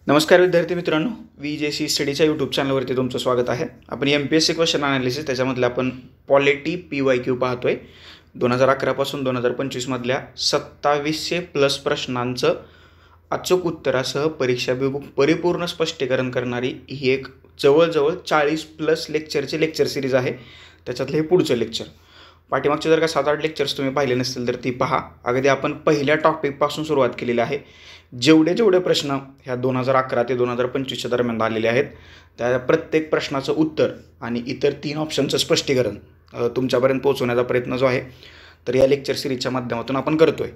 नमस्कार विद्यार्थी मित्रांनो, VJC स्टडीच्या यूट्यूब चॅनलवरती तुमचं स्वागत आहे. आपण MPSC क्वेश्चन ॲनालिसिस त्याच्यामधले आपण पॉलिटी PYQ पाहतोय. 2011 पासून 2025 मधल्या 2700+ प्रश्नांचं अचूक उत्तरासह परीक्षाभिमुख परिपूर्ण स्पष्टीकरण करणारी ही एक जवळजवळ 40+ लेक्चरची लेक्चर सिरीज आहे. त्याच्यातलं हे पुढचं लेक्चर. पाठीमागचे जर का 7-8 लेक्चर्स तुम्ही पाहिले नसतील तर ती पहा. अगदी आपण पहिल्या टॉपिकपासून सुरुवात केलेली आहे. जेवढे प्रश्न ह्या 2011 ते 2025च्या दरम्यान आलेले आहेत त्या प्रत्येक प्रश्नाचं उत्तर आणि इतर 3 ऑप्शनचं स्पष्टीकरण तुमच्यापर्यंत पोहोचवण्याचा प्रयत्न जो आहे तर या लेक्चर सिरीजच्या माध्यमातून आपण करतोय.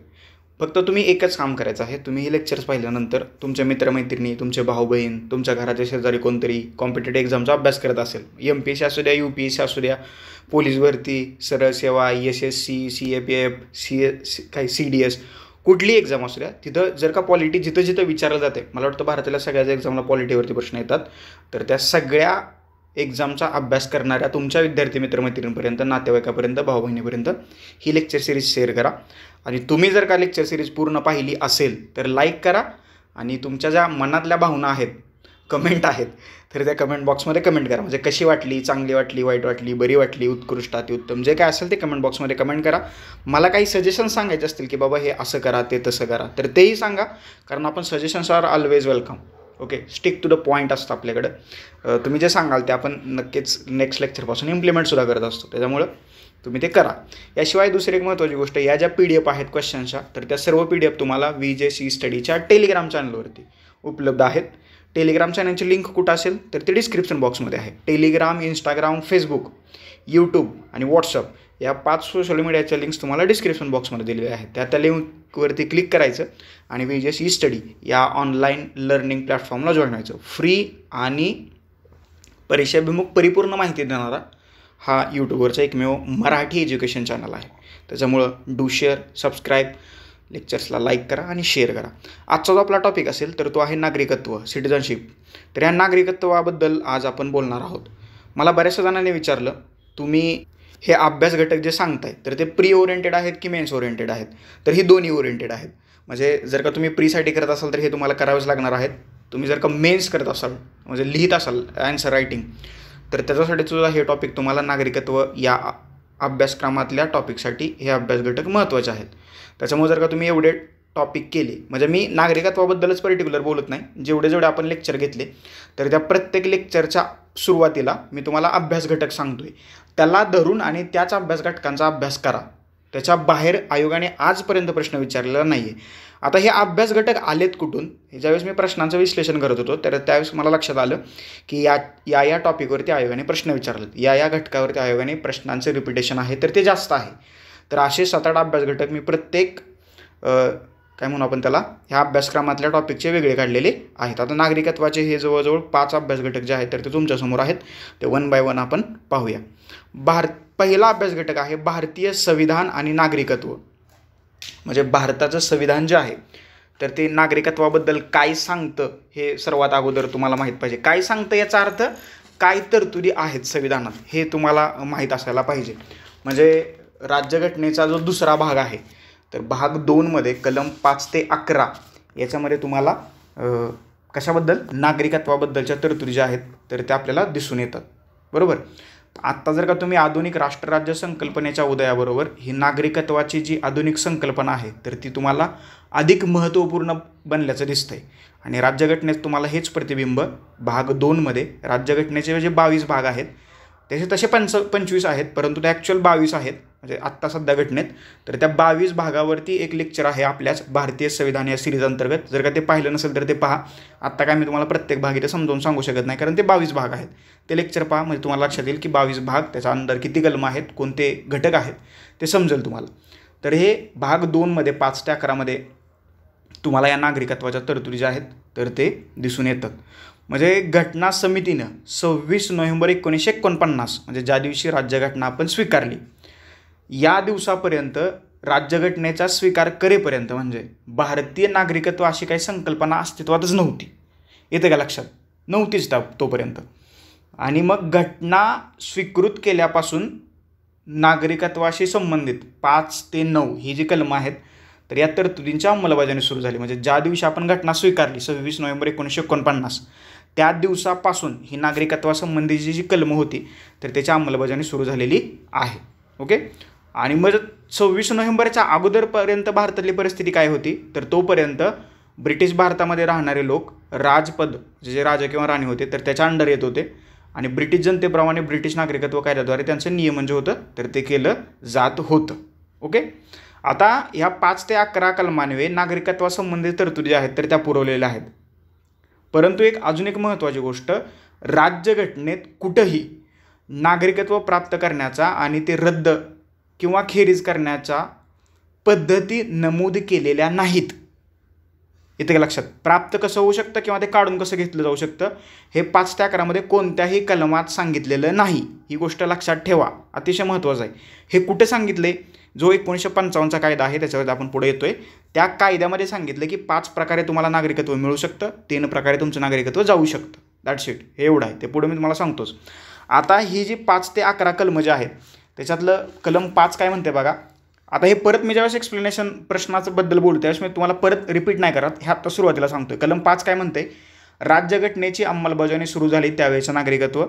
फक्त तुम्ही एकच काम करायचं आहे. तुम्ही हे लेक्चर्स पाहिल्यानंतर तुमच्या मित्रमैत्रिणी, तुमचे भाऊ बहीण, तुमच्या घराच्या शेजारी कोणतरी कॉम्पिटेटिव्ह एक्झामचा अभ्यास करत असेल, MPSC असू द्या, UPSC असू द्या, पोलीस भरती, सरळ सेवा, SSC, CAPF, काही CDS, कुठली एक्झाम असू द्या, तिथं जर का पॉलिटी जिथं विचारलं जाते, मला वाटतं भारतातल्या सगळ्याच एक्झामला पॉलिटीवरती प्रश्न येतात, तर त्या सगळ्या एक्झामचा अभ्यास करणाऱ्या तुमच्या विद्यार्थी मित्रमैत्रिणींपर्यंत, नातेवाईकापर्यंत, भाऊ बहिणीपर्यंत ही लेक्चर सिरीज शेअर करा. आणि तुम्ही जर का लेक्चर सिरीज पूर्ण पाहिली असेल तर लाईक करा आणि तुमच्या ज्या मनातल्या भावना आहेत, कमेंट आहेत, तर त्या कमेंट बॉक्समध्ये कमेंट करा. म्हणजे कशी वाटली, चांगली वाटली, वाईट वाटली, बरी वाटली, उत्कृष्ट, अतिउत्तम, जे काय असेल ते कमेंट बॉक्समध्ये कमेंट करा. मला काही सजेशन सांगायचे असतील की बाबा हे असं करा, ते तसं करा, तर तेही सांगा, कारण आपण suggestions are always welcome. Okay, stick to the point असतं आपल्याकडं. तुम्ही जे सांगाल ते आपण नक्कीच नेक्स्ट लेक्चरपासून इम्प्लिमेंटसुद्धा करत असतो, त्याच्यामुळं तुम्ही ते करा. याशिवाय दुसरी एक महत्त्वाची गोष्ट, या ज्या PDF आहेत क्वेश्चनच्या, तर त्या सर्व PDF तुम्हाला VJC स्टडीच्या टेलिग्राम चॅनलवरती उपलब्ध आहेत. टेलिग्राम चॅनलची लिंक कुठं असेल तर ते डिस्क्रिप्शन बॉक्समध्ये आहे. टेलिग्राम, इंस्टाग्राम, फेसबुक, यूट्यूब आणि व्हॉट्सअप या 5 सोशल मीडियाच्या लिंक्स तुम्हाला डिस्क्रिप्शन बॉक्समध्ये दिलेल्या आहेत. त्या लिंकवरती क्लिक करायचं आणि VJC स्टडी या ऑनलाईन लर्निंग प्लॅटफॉर्मला जॉईन व्हायचं. फ्री आणि परीक्षाभिमुख परिपूर्ण माहिती देणारा हा यूट्यूबवरचा एकमेव मराठी एज्युकेशन चॅनल आहे. त्याच्यामुळं डू शेअर, सबस्क्राईब, लेक्चर्सला लाईक करा आणि शेअर करा. आजचा जो आपला टॉपिक असेल तर तो आहे नागरिकत्व, सिटिझनशिप. तर या नागरिकत्वाबद्दल आज आपण बोलणार आहोत. मला बऱ्याचशा जणांनी विचारलं, तुम्ही हे अभ्यास घटक जे सांगताय तर ते प्री ओरिएंटेड आहेत की मेन्स ओरिएंटेड आहेत? तर ही दोन्ही ओरिएंटेड आहेत. म्हणजे जर का तुम्ही प्रीसाठी करत असाल तर हे तुम्हाला करावेच लागणार आहेत. तुम्ही जर का मेन्स करत असाल, म्हणजे लिहित असाल ॲन्सर रायटिंग, तर त्याच्यासाठी सुद्धा हे टॉपिक तुम्हाला नागरिकत्व या अभ्यासक्रमातल्या टॉपिकसाठी हे अभ्यास घटक महत्त्वाचे आहेत. त्याच्यामुळे जर का तुम्ही एवढे टॉपिक केले, म्हणजे मी नागरिकत्वाबद्दलच पर्टिक्युलर बोलत नाही, जेवढे आपण लेक्चर घेतले तर त्या प्रत्येक लेक्चरच्या सुरुवातीला मी तुम्हाला अभ्यास घटक सांगतोय, त्याला धरून आणि त्याच अभ्यास घटकांचा अभ्यास करा. त्याच्या बाहेर आयोगाने आजपर्यंत प्रश्न विचारलेला नाही आहे. आता हे अभ्यास घटक आलेत कुठून? ज्यावेळेस मी प्रश्नांचं विश्लेषण करत होतो तर त्यावेळेस मला लक्षात आलं की या टॉपिकवरती आयोगाने प्रश्न विचारलेत, या घटकावरती आयोगाने प्रश्नांचं रिपिटेशन आहे तर ते जास्त आहे. तर असे 7-8 अभ्यास घटक मी प्रत्येक काय म्हणू आपण त्याला, ह्या अभ्यासक्रमातल्या टॉपिकचे वेगळे काढलेले आहेत. आता नागरिकत्वाचे हे जवळजवळ 5 अभ्यास घटक जे आहेत तर ते तुमच्यासमोर आहेत. ते 1 बाय 1 आपण पाहूया. पहिला अभ्यास घटक आहे भारतीय संविधान आणि नागरिकत्व. म्हणजे भारताचं संविधान जे आहे तर ते नागरिकत्वाबद्दल काय सांगतं हे सर्वात अगोदर तुम्हाला माहीत पाहिजे. काय सांगतं याचा अर्थ काय तरतुदी आहेत संविधानात हे तुम्हाला माहीत असायला पाहिजे. म्हणजे राज्यघटनेचा जो दुसरा भाग आहे तर भाग 2 मध्ये कलम 5 ते 11 याच्यामध्ये तुम्हाला कशाबद्दल, नागरिकत्वाबद्दलच्या तरतुदी ज्या आहेत तर त्या आपल्याला दिसून येतात. बरोबर. आत्ता जर का तुम्ही आधुनिक राष्ट्रराज्य संकल्पनेच्या उदयाबरोबर ही नागरिकत्वाची जी आधुनिक संकल्पना आहे तर ती तुम्हाला अधिक महत्त्वपूर्ण बनल्याचं दिसतंय. आणि राज्यघटनेत तुम्हाला हेच प्रतिबिंब भाग 2 मध्ये, राज्यघटनेचे जे 22 भाग आहेत त्याचे तसे 25 आहेत, परंतु ते ॲक्च्युअल 22 आहेत म्हणजे आत्ता सध्या घटनेत. तर त्या 22 भागावरती एक लेक्चर आहे आपल्याच भारतीय संविधान या सिरीज अंतर्गत. जर का ते पाहिलं नसेल तर ते पहा. आत्ता काय मी तुम्हाला प्रत्येक भाग इथे समजावून सांगू शकत नाही, कारण ते 22 भाग आहेत. ते लेक्चर पहा, म्हणजे तुम्हाला लक्षात येईल की 22 भाग, त्याच्या अंदर किती कलम आहेत, कोणते घटक आहेत ते समजेल तुम्हाला. तर हे भाग 2 मध्ये 5 ते 11 मध्ये तुम्हाला या नागरिकत्वाच्या तरतुदी ज्या आहेत तर ते दिसून येतात. म्हणजे घटना समितीनं 26 नोव्हेंबर 1949 म्हणजे ज्या दिवशी राज्यघटना आपण स्वीकारली, या दिवसापर्यंत राज्यघटनेचा स्वीकार करेपर्यंत म्हणजे भारतीय नागरिकत्व अशी काही संकल्पना अस्तित्वातच नव्हती. येते का लक्षात? नव्हतीच तोपर्यंत. आणि मग घटना स्वीकृत केल्यापासून नागरिकत्वाशी संबंधित 5 ते 9 ही जी कलमं आहेत तर या तरतुदींची अंमलबजावणी सुरू झाली. म्हणजे ज्या दिवशी आपण घटना स्वीकारली 26 नोव्हेंबर 1949 त्या दिवसापासून ही नागरिकत्वासंबंधीची जी कलमं होती तर त्याची अंमलबजावणी सुरू झालेली आहे. ओके. आणि मग 26 नोव्हेंबरच्या अगोदरपर्यंत भारतातली परिस्थिती काय होती तर तोपर्यंत ब्रिटिश भारतामध्ये राहणारे लोक राजपद जे राजा किंवा राणी होते तर त्याच्या अंडर येत होते आणि ब्रिटिश जनतेप्रमाणे ब्रिटिश नागरिकत्व कायद्याद्वारे त्यांचं नियमन जे होतं तर ते केलं जात होतं. ओके. आता ह्या 5 ते 11 कलमान्वये नागरिकत्वासंबंधित तरतुदी आहेत तर त्या पुरवलेल्या आहेत. परंतु अजून एक महत्त्वाची गोष्ट, राज्यघटनेत कुठंही नागरिकत्व प्राप्त करण्याचा आणि ते रद्द किंवा खेरीज करण्याच्या पद्धती नमूद केलेल्या नाहीत. इथे लक्षात, प्राप्त कसं होऊ शकतं किंवा ते काढून कसं घेतलं जाऊ शकतं हे 5 ते 11 मध्ये कोणत्याही कलमात सांगितलेलं नाही. ही गोष्ट लक्षात ठेवा, अतिशय महत्त्वाचं आहे. हे कुठे सांगितले, जो 1955चा कायदा आहे त्याच्यावर आपण पुढे येतोय, त्या कायद्यामध्ये सांगितलं की 5 प्रकारे तुम्हाला नागरिकत्व मिळू शकतं, 3 प्रकारे तुमचं नागरिकत्व जाऊ शकतं. That's it. हे एवढं आहे, ते पुढे मी तुम्हाला सांगतोच. आता ही जी 5 ते 11 कलम जे आहेत त्याच्यातलं कलम 5 काय म्हणते बघा. आता हे परत मी ज्यावेळेस एक्सप्लेनेशन प्रश्नाचं बद्दल बोलतो त्यावेळेस मी तुम्हाला परत रिपीट नाही करत, हे आत्ता सुरुवातीला सांगतोय. कलम 5 काय म्हणते, राज्यघटनेची अंमलबजावणी सुरू झाली त्यावेळेचं नागरिकत्व.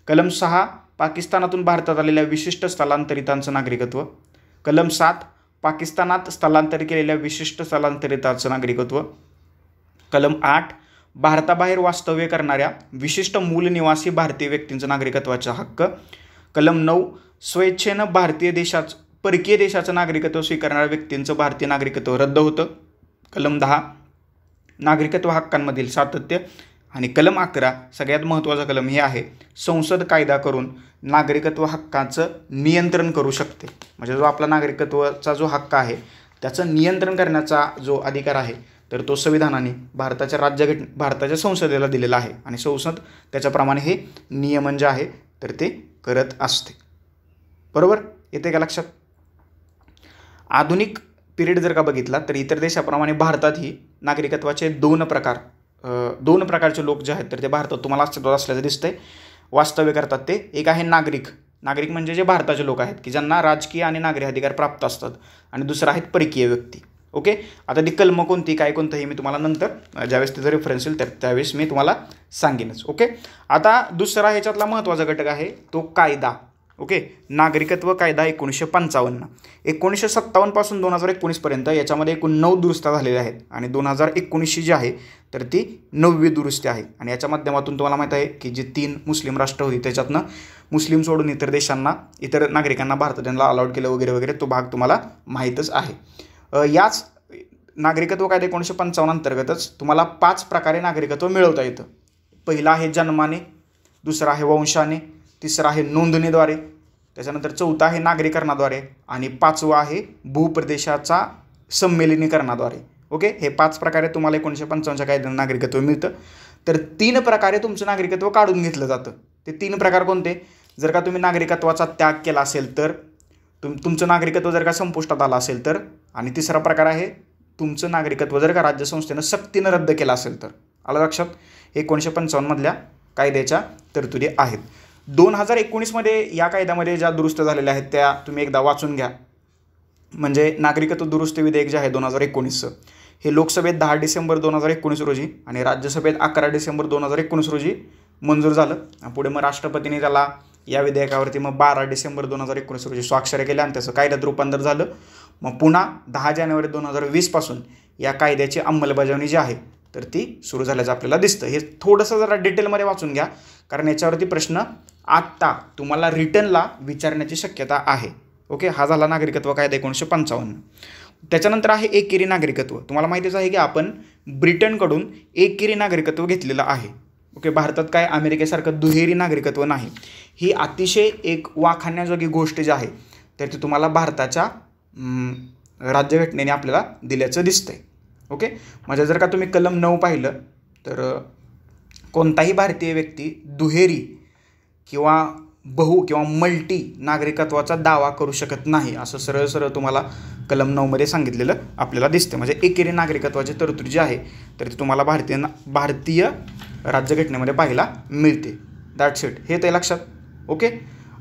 कलम 6 पाकिस्तानातून भारतात आलेल्या विशिष्ट स्थलांतरितांचं नागरिकत्व. कलम 7 पाकिस्तानात स्थलांतर केलेल्या विशिष्ट स्थलांतरितांचं नागरिकत्व. कलम 8 भारताबाहेर वास्तव्य करणाऱ्या विशिष्ट मूल निवासी भारतीय व्यक्तींचं नागरिकत्वाचा हक्क. कलम 9 स्वेच्छेनं परकीय देशाचं नागरिकत्व स्वीकारणाऱ्या व्यक्तींचं भारतीय नागरिकत्व रद्द होतं. कलम 10 नागरिकत्व हक्कांमधील सातत्य. आणि कलम 11 सगळ्यात महत्त्वाचा कलम हे आहे, संसद कायदा करून नागरिकत्व हक्काचं नियंत्रण करू शकते. म्हणजे जो आपला नागरिकत्वाचा जो हक्क आहे त्याचं नियंत्रण करण्याचा जो अधिकार आहे तर तो संविधानाने भारताच्या संसदेला दिलेला आहे आणि संसद त्याच्याप्रमाणे हे नियमन जे आहे तर ते करत असते. बरोबर, येते का लक्षात. आधुनिक पिरियड जर का बघितला तर इतर देशाप्रमाणे भारतातही नागरिकत्वाचे दोन प्रकारचे लोक जे आहेत तर ते भारतात तुम्हाला अस्तित्वात असल्याचं दिसतंय, वास्तव्य करतात ते. एक आहे नागरिक म्हणजे जे भारताचे लोक आहेत की ज्यांना राजकीय आणि नागरी अधिकार प्राप्त असतात, आणि दुसरं आहेत परकीय व्यक्ती. ओके. आता ती कलम कोणती काय कोणतं हे मी तुम्हाला नंतर ज्यावेळेस तिचं रेफरन्स येईल त्यावेळेस मी तुम्हाला सांगेनच. ओके. आता दुसरा ह्याच्यातला महत्त्वाचा घटक आहे तो कायदा. ओके. नागरिकत्व कायदा 1955. 1957 पासून 2019 पर्यंत याच्यामध्ये एकूण 9 दुरुस्त्या झालेल्या आहेत आणि 2019 जी आहे तर ती 9वी दुरुस्ती आहे. आणि याच्या माध्यमातून तुम्हाला माहीत आहे की जी 3 मुस्लिम राष्ट्र होती त्याच्यातनं मुस्लिम सोडून इतर नागरिकांना भारतात अलाउड केलं वगैरे वगैरे, तो भाग तुम्हाला माहीतच आहे. याच नागरिकत्व कायदा 1955 अंतर्गतच तुम्हाला 5 प्रकारे नागरिकत्व मिळवता येतं. पहिला आहे जन्माने, दुसरा आहे वंशाने, तिसरा आहे नोंदणीद्वारे, त्याच्यानंतर चौथा आहे नागरीकरणाद्वारे आणि 5वा आहे भूप्रदेशाचा संमेलनीकरणाद्वारे. ओके. हे 5 प्रकारे तुम्हाला 1955च्या कायद्यानं नागरिकत्व मिळतं. तर 3 प्रकारे तुमचं नागरिकत्व काढून घेतलं जातं. ते 3 प्रकार कोणते, जर का तुम्ही नागरिकत्वाचा त्याग केला असेल तर, तुमचं नागरिकत्व जर का संपुष्टात आलं असेल तर, आणि तिसरा प्रकार आहे तुमचं नागरिकत्व जर का राज्यसंस्थेनं सक्तीनं रद्द केलं असेल तर. आलं लक्षात. 1955 मधल्या कायद्याच्या तरतुदी आहेत. 2019 या कायद्यामध्ये ज्या दुरुस्त्या झालेल्या आहेत त्या तुम्ही एकदा वाचून घ्या. म्हणजे नागरिकत्व दुरुस्ती विधेयक जे आहे 2019 हे लोकसभेत 10 डिसेंबर 2019 रोजी आणि राज्यसभेत 11 डिसेंबर 2019 रोजी मंजूर झालं. पुढे मग राष्ट्रपतींनी त्याला या विधेयकावरती मग 12 डिसेंबर 2019 रोजी स्वाक्षऱ्या केल्या आणि त्याचं कायद्यात रूपांतर झालं. मग पुन्हा 10 जानेवारी 2020 पासून या कायद्याची अंमलबजावणी जी आहे तर ती सुरू झाल्याचं आपल्याला दिसतं. हे थोडंसं जरा डिटेलमध्ये वाचून घ्या कारण याच्यावरती प्रश्न आत्ता तुम्हाला रिटर्नला विचारण्याची शक्यता आहे. ओके. हा झाला नागरिकत्व कायदा 1955. त्याच्यानंतर आहे एकेरी नागरिकत्व. तुम्हाला माहितीच आहे की आपण ब्रिटनकडून एकेरी नागरिकत्व घेतलेलं आहे. ओके. भारतात काय अमेरिकेसारखं दुहेरी नागरिकत्व नाही. ही अतिशय एक वाखाणण्याजोगी गोष्ट जी आहे तर ती तुम्हाला भारताच्या राज्यघटनेने आपल्याला दिल्याचं दिसतंय. ओके. म्हणजे जर का तुम्ही कलम 9 पाहिलं तर कोणताही भारतीय व्यक्ती दुहेरी किंवा मल्टी नागरिकत्वाचा दावा करू शकत नाही असं सरळ तुम्हाला कलम 9 सांगितलेलं आपल्याला दिसतं. म्हणजे एकेरी नागरिकत्वाची तरतूद जी आहे तर ती तुम्हाला भारतीय राज्यघटनेमध्ये पाहायला मिळते. That's it. हे ते लक्षात. ओके.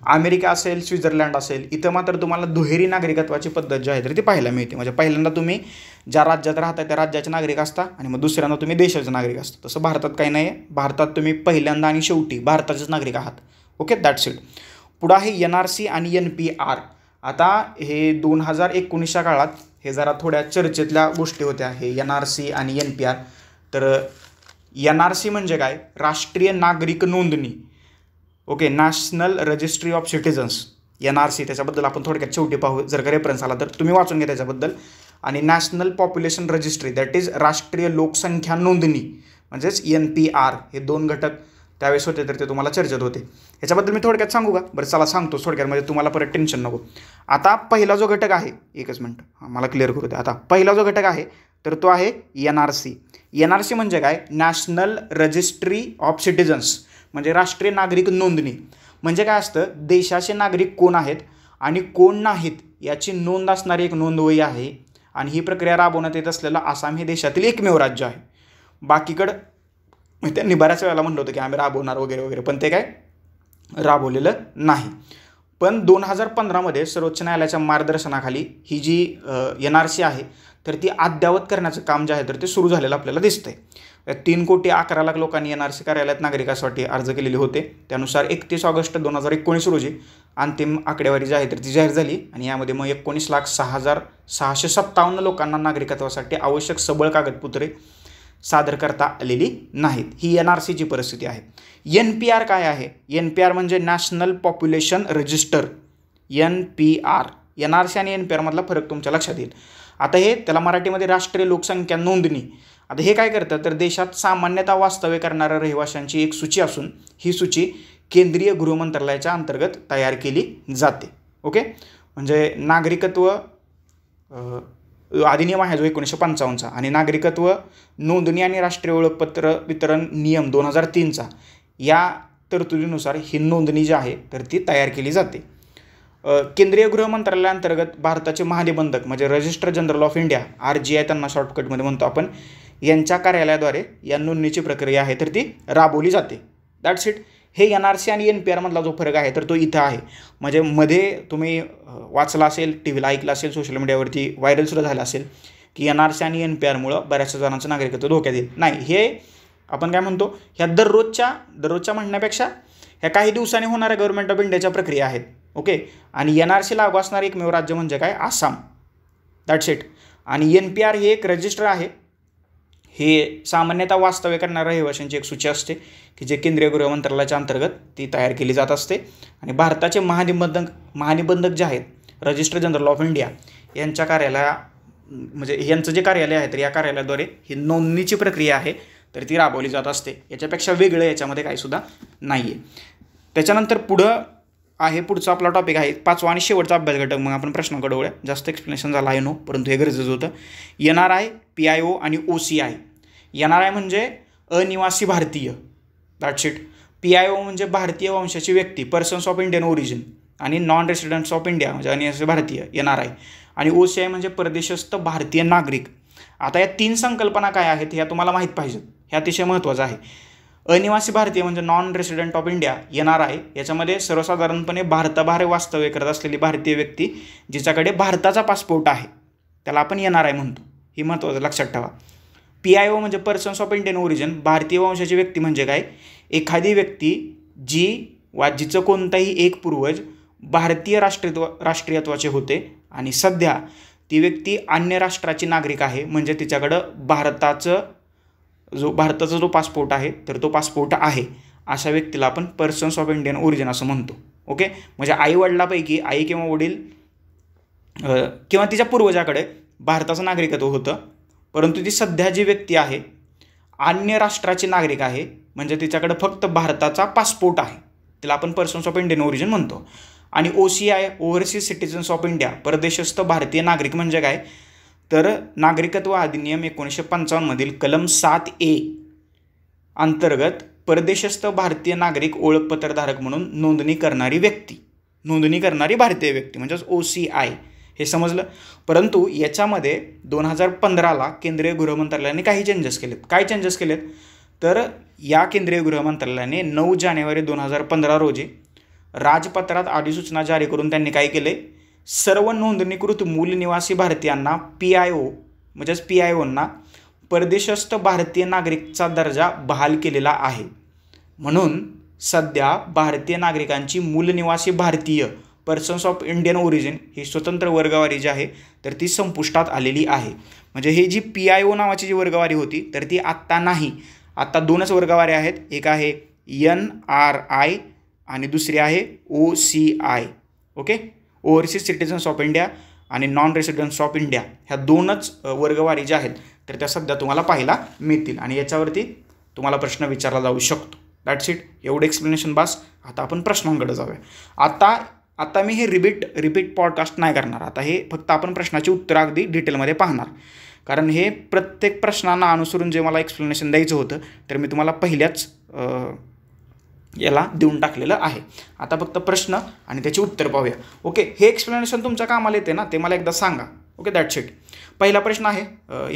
अमेरिका असेल, स्वित्झर्लंड असेल, इथं मात्र तुम्हाला दुहेरी नागरिकत्वाची पद्धत जी आहे तर ती पाहायला मिळते. म्हणजे पहिल्यांदा तुम्ही ज्या राज्यात राहता त्या राज्याचे नागरिक असता आणि मग दुसऱ्यांदा तुम्ही देशाचे नागरिक असता. तसं भारतात काही नाही आहे. भारतात तुम्ही पहिल्यांदा आणि शेवटी भारताचेच नागरिक आहात. Okay, that's it. पुढं आहे NRC आणि NPR. आता हे 2019च्या काळात हे जरा थोड्या चर्चेतल्या गोष्टी होत्या, हे NRC आणि NPR. तर NRC म्हणजे काय? राष्ट्रीय नागरिक नोंदणी. Okay, national registry of citizens, NRC. त्याच्याबद्दल आपण थोडक्यात शेवटी पाहू, जर का रेफरन्स आला तर तुम्ही वाचून घ्या त्याच्याबद्दल. आणि national population registry, that is राष्ट्रीय लोकसंख्या नोंदणी म्हणजेच NPR. हे 2 घटक त्यावेळेस होते तर ते तुम्हाला चर्चेत होते. याच्याबद्दल मी थोडक्यात सांगू का? बरं चला सांगतो थोडक्यात, म्हणजे तुम्हाला परत टेन्शन नको. आता पहिला जो घटक आहे, एकच मिनटं मला क्लिअर करू द्या. आता पहिला जो घटक आहे तर तो आहे NRC. NRC म्हणजे काय? नॅशनल रजिस्ट्री ऑफ सिटिझन्स, म्हणजे राष्ट्रीय नागरिक नोंदणी. म्हणजे काय असतं? देशाचे नागरिक कोण आहेत आणि कोण नाहीत याची नोंद असणारी एक नोंदवही आहे. आणि ही प्रक्रिया राबवण्यात येत असलेलं आसाम हे देशातील एकमेव राज्य आहे. बाकीकडं त्यांनी बऱ्याच वेळेला म्हणलं होतं की आम्ही राबवणार वगैरे वगैरे, पण ते काय राबवलेलं नाही. पण 2015मध्ये सर्वोच्च न्यायालयाच्या मार्गदर्शनाखाली ही जी NRC आहे तर ती अद्ययावत करण्याचं काम जे आहे तर ते सुरू झालेलं आपल्याला दिसतंय. 3,11,00,000 लोकांनी NRC कार्यालयात नागरिकासाठी अर्ज केलेले होते. त्यानुसार 31 ऑगस्ट 2019 रोजी अंतिम आकडेवारी जी आहे तर ती जाहीर झाली. आणि यामध्ये मग 19,06,657 लोकांना नागरिकत्वासाठी आवश्यक सबळ कागदपत्रे सादर करता आलेली नाहीत. ही NRCची परिस्थिती आहे. NPR काय आहे? NPR म्हणजे national population register, NPR. NRC आणि NPR मधला फरक तुमच्या लक्षात येईल. आता हे त्याला मराठीमध्ये राष्ट्रीय लोकसंख्या नोंदणी. आता हे काय करतं तर देशात सामान्यतः वास्तव्य करणाऱ्या रहिवाशांची एक सूची असून ही सूची केंद्रीय गृहमंत्रालयाच्या अंतर्गत तयार केली जाते. ओके, म्हणजे नागरिकत्व अधिनियम आहे जो 1955चा आणि नागरिकत्व नोंदणी आणि राष्ट्रीय ओळखपत्र वितरण नियम 2003चा, या तरतुदीनुसार ही नोंदणी जी आहे तर ती तयार केली जाते. केंद्रीय गृह मंत्रालयाअंतर्गत भारताचे महानिबंधक म्हणजे registrar general of India, RGI त्यांना शॉर्टकटमध्ये म्हणतो आपण, यांच्या कार्यालयाद्वारे या नोंदणीची प्रक्रिया आहे तर ती राबवली जाते. That's it. हे NRC आणि NPR मधला जो फरक आहे तर तो इथं आहे. म्हणजे मध्ये तुम्ही वाचला असेल, TVला ऐकलं असेल, सोशल मीडियावरती व्हायरलसुद्धा झालं असेल की NRC आणि NPRमुळं बऱ्याचशा जणांचं नागरिकत्व धोक्यात येईल. नाही, हे आपण काय म्हणतो, ह्या दररोजच्या म्हणण्यापेक्षा ह्या काही दिवसांनी होणाऱ्या गव्हर्नमेंट ऑफ इंडियाच्या प्रक्रिया आहेत. ओके, आणि NRC लागू असणारं एकमेव राज्य म्हणजे काय? आसाम. That's it. आणि NPR हे एक रजिस्टर आहे. हे सामान्यतः वास्तव्य करणाऱ्या रहिवाशांची एक सूची असते की जे केंद्रीय गृह मंत्रालयाच्या अंतर्गत ती तयार केली जात असते. आणि भारताचे महानिबंधक जे आहेत, रजिस्ट्रार जनरल ऑफ इंडिया, यांच्या म्हणजे यांचं जे कार्यालय आहे तर या कार्यालयाद्वारे ही नोंदणीची प्रक्रिया आहे तर ती राबवली जात असते. याच्यापेक्षा वेगळं याच्यामध्ये काहीसुद्धा नाही आहे. त्याच्यानंतर पुढचा आपला टॉपिक आहे 5वा आणि शेवटचा अभ्यास घटक. मग आपण प्रश्नाकडे वळूया. जास्त एक्सप्लेनेशन झालं आहे परंतु हे गरजेचं होतं. NRI, PIO आणि OCI. NRI म्हणजे अनिवासी भारतीय, दॅट्स इट. PIO म्हणजे भारतीय वंशाची व्यक्ती, पर्सन्स ऑफ इंडियन ओरिजिन. आणि नॉन रेसिडेंट्स ऑफ इंडिया म्हणजे अनिवासी भारतीय, NRI. आणि OCI म्हणजे परदेशस्थ भारतीय नागरिक. आता या 3 संकल्पना काय आहेत ह्या तुम्हाला माहीत पाहिजेत, हे अतिशय महत्त्वाचं आहे. अनिवासी भारतीय म्हणजे non resident of India, NRI. याच्यामध्ये सर्वसाधारणपणे भारताबाहेर वास्तव्य करत असलेली भारतीय व्यक्ती जिच्याकडे भारताचा पासपोर्ट आहे त्याला आपण NRI म्हणतो. ही महत्त्वाचं लक्षात ठेवा. PIO म्हणजे पर्सन्स ऑफ इंडियन ओरिजिन, भारतीय वंशाची व्यक्ती म्हणजे काय? एखादी व्यक्ती जिचं कोणताही एक पूर्वज भारतीय राष्ट्रीयत्वाचे होते आणि सध्या ती व्यक्ती अन्य राष्ट्राची नागरिक आहे, म्हणजे तिच्याकडं भारताचा जो पासपोर्ट आहे तर तो पासपोर्ट आहे. अशा व्यक्तीला आपण पर्सन्स ऑफ इंडियन ओरिजिन असं म्हणतो. ओके, म्हणजे आई किंवा वडील किंवा तिच्या पूर्वजाकडे भारताचं नागरिकत्व होतं, परंतु ती सध्या जी व्यक्ती आहे अन्य राष्ट्राची नागरिक आहे, म्हणजे तिच्याकडे फक्त भारताचा पासपोर्ट आहे, तिला आपण पर्सन्स ऑफ इंडियन ओरिजिन म्हणतो. आणि OCI, overseas citizens of India, परदेशस्थ भारतीय नागरिक म्हणजे काय? तर नागरिकत्व अधिनियम 1955 कलम 7A अंतर्गत परदेशस्थ भारतीय नागरिक ओळखपत्रधारक म्हणून नोंदणी करणारी भारतीय व्यक्ती म्हणजेच OCI. हे समजलं. परंतु याच्यामध्ये 2015ला केंद्रीय गृहमंत्रालयाने काही चेंजेस केलेत. काय चेंजेस केलेत तर या केंद्रीय गृहमंत्रालयाने 9 जानेवारी 2015 रोजी राजपत्रात अधिसूचना जारी करून त्यांनी काय केले, सर्व नोंदणीकृत मूल निवासी भारतीयांना PIO म्हणजेच PIOंना परदेशस्थ भारतीय नागरिकचा दर्जा बहाल केलेला आहे. म्हणून सध्या भारतीय नागरिकांची मूल निवासी भारतीय पर्सन्स ऑफ इंडियन ओरिजिन ही स्वतंत्र वर्गवारी जी आहे तर ती संपुष्टात आलेली आहे. म्हणजे ही जी PIO नावाची जी वर्गवारी होती तर ती आत्ता नाही. आत्ता 2च वर्गवारी आहेत. एक आहे NRI आणि दुसरी आहे OCI. Okay, overseas citizens of India आणि नॉन रेसिडेंट्स ऑफ इंडिया, ह्या 2च वर्गवारी ज्या आहेत तर त्या सध्या तुम्हाला पाहायला मिळतील आणि याच्यावरती तुम्हाला प्रश्न विचारला जाऊ शकतो. That's it. एवढं एक्सप्लेनेशन बास. आता आपण प्रश्नांकडे जाऊया. आता मी हे रिपीट पॉडकास्ट नाही करणार. आता हे फक्त आपण प्रश्नाची उत्तरं अगदी डिटेलमध्ये पाहणार, कारण हे प्रत्येक प्रश्नांना अनुसरून जे मला एक्सप्लेनेशन द्यायचं होतं तर मी तुम्हाला पहिल्याच याला देऊन टाकलेलं आहे. आता फक्त प्रश्न आणि त्याची उत्तर पाहूया. ओके, हे एक्सप्लेनेशन तुमच्या कामाला येते ना, ते मला एकदा सांगा. Okay, that's it. पहिला प्रश्न आहे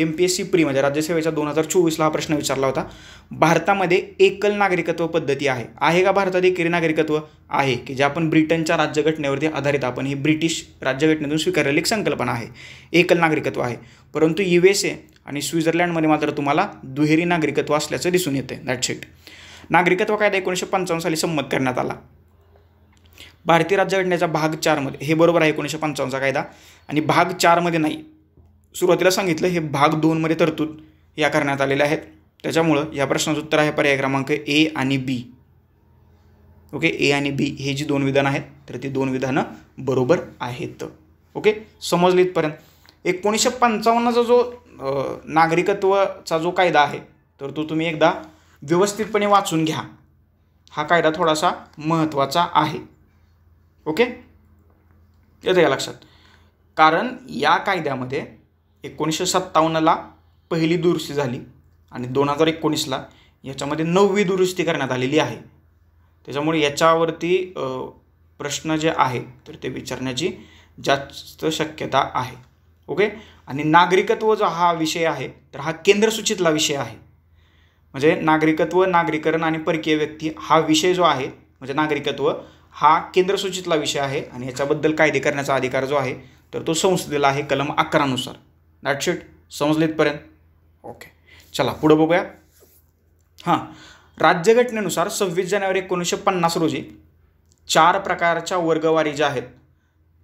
MPSC प्री म्हणजे राज्यसेवेच्या 2024ला हा प्रश्न विचारला होता. भारतामध्ये एकल नागरिकत्व पद्धती आहे का भारतात एकरी नागरिकत्व आहे, की जे आपण ब्रिटनच्या राज्यघटनेवरती आधारित आपण ही ब्रिटिश राज्यघटनेतून स्वीकारलेली एक संकल्पना आहे. एकल नागरिकत्व आहे. परंतु USA आणि स्वित्झर्लंडमध्ये मात्र तुम्हाला दुहेरी नागरिकत्व असल्याचं दिसून येते. That's it. नागरिकत्व कायदा 1955 साली संमत करण्यात आला. भारतीय राज्यघटनेच्या भाग 4 मध्ये हे बरोबर आहे 1955चा कायदा, आणि भाग 4 मध्ये नाही, सुरुवातीला सांगितलं हे भाग 2 मध्ये तरतूद या करण्यात आलेल्या आहेत. त्याच्यामुळं या प्रश्नाचं उत्तर आहे पर्याय क्रमांक A आणि B. ओके, A आणि B हे जी 2 विधानं आहेत तर ती 2 विधानं बरोबर आहेत. ओके, समजली इथपर्यंत. 1955चा जो नागरिकत्वाचा जो कायदा आहे तर तो तुम्ही एकदा व्यवस्थितपणे वाचून घ्या. हा कायदा थोडासा महत्त्वाचा आहे. ओके, येतं या लक्षात. कारण या कायद्यामध्ये 1957ला पहिली दुरुस्ती झाली आणि 2019ला याच्यामध्ये 9वी दुरुस्ती करण्यात आलेली आहे. त्याच्यामुळे याच्यावरती प्रश्न जे आहे तर ते विचारण्याची जास्त शक्यता आहे. ओके, आणि नागरिकत्व जो हा विषय आहे तर हा केंद्रसूचितला विषय आहे. म्हणजे नागरिकत्व, नागरीकरण आणि परकीय व्यक्ती हा विषय जो आहे म्हणजे नागरिकत्व हा केंद्रसूचितला विषय आहे आणि याच्याबद्दल कायदे करण्याचा अधिकार जो आहे तर तो संसदेला आहे कलम 11 नुसार. That's it. समजले इथपर्यंत? ओके, चला पुढं बघूया. राज्यघटनेनुसार 26 जानेवारी 1950 रोजी 4 प्रकारच्या वर्गवारी ज्या आहेत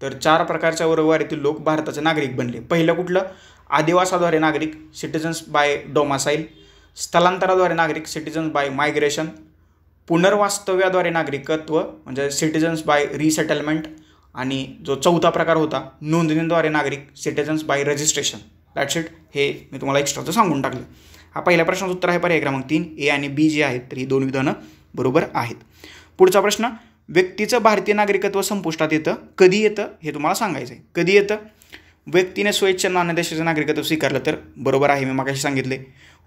तर 4 प्रकारच्या वर्गवारीतील लोक भारताचे नागरिक बनले. पहिलं कुठलं? अधिवासाद्वारे नागरिक, सिटिझन्स बाय डोमासाईल. स्थलांतराद्वारे नागरिक, सिटिझन्स बाय मायग्रेशन. पुनर्वास्तव्याद्वारे नागरिकत्व म्हणजे सिटिझन्स बाय रिसेटलमेंट. आणि जो 4था प्रकार होता नोंदणीद्वारे नागरिक, citizens bye registration. That's it. हे मी तुम्हाला एक्स्ट्राचं सांगून टाकलं. हा पहिल्या प्रश्नाचं उत्तर आहे पर्याय क्रमांक 3. A आणि B जे आहेत तर ही 2 विधानं बरोबर आहेत. पुढचा प्रश्न, व्यक्तीचं भारतीय नागरिकत्व संपुष्टात येतं कधी येतं हे तुम्हाला सांगायचं आहे. कधी येतं? व्यक्तीने स्वेच्छेनं अन्य देशाचं नागरिकत्व स्वीकारलं तर बरोबर आहे, मी मागाशी सांगितले.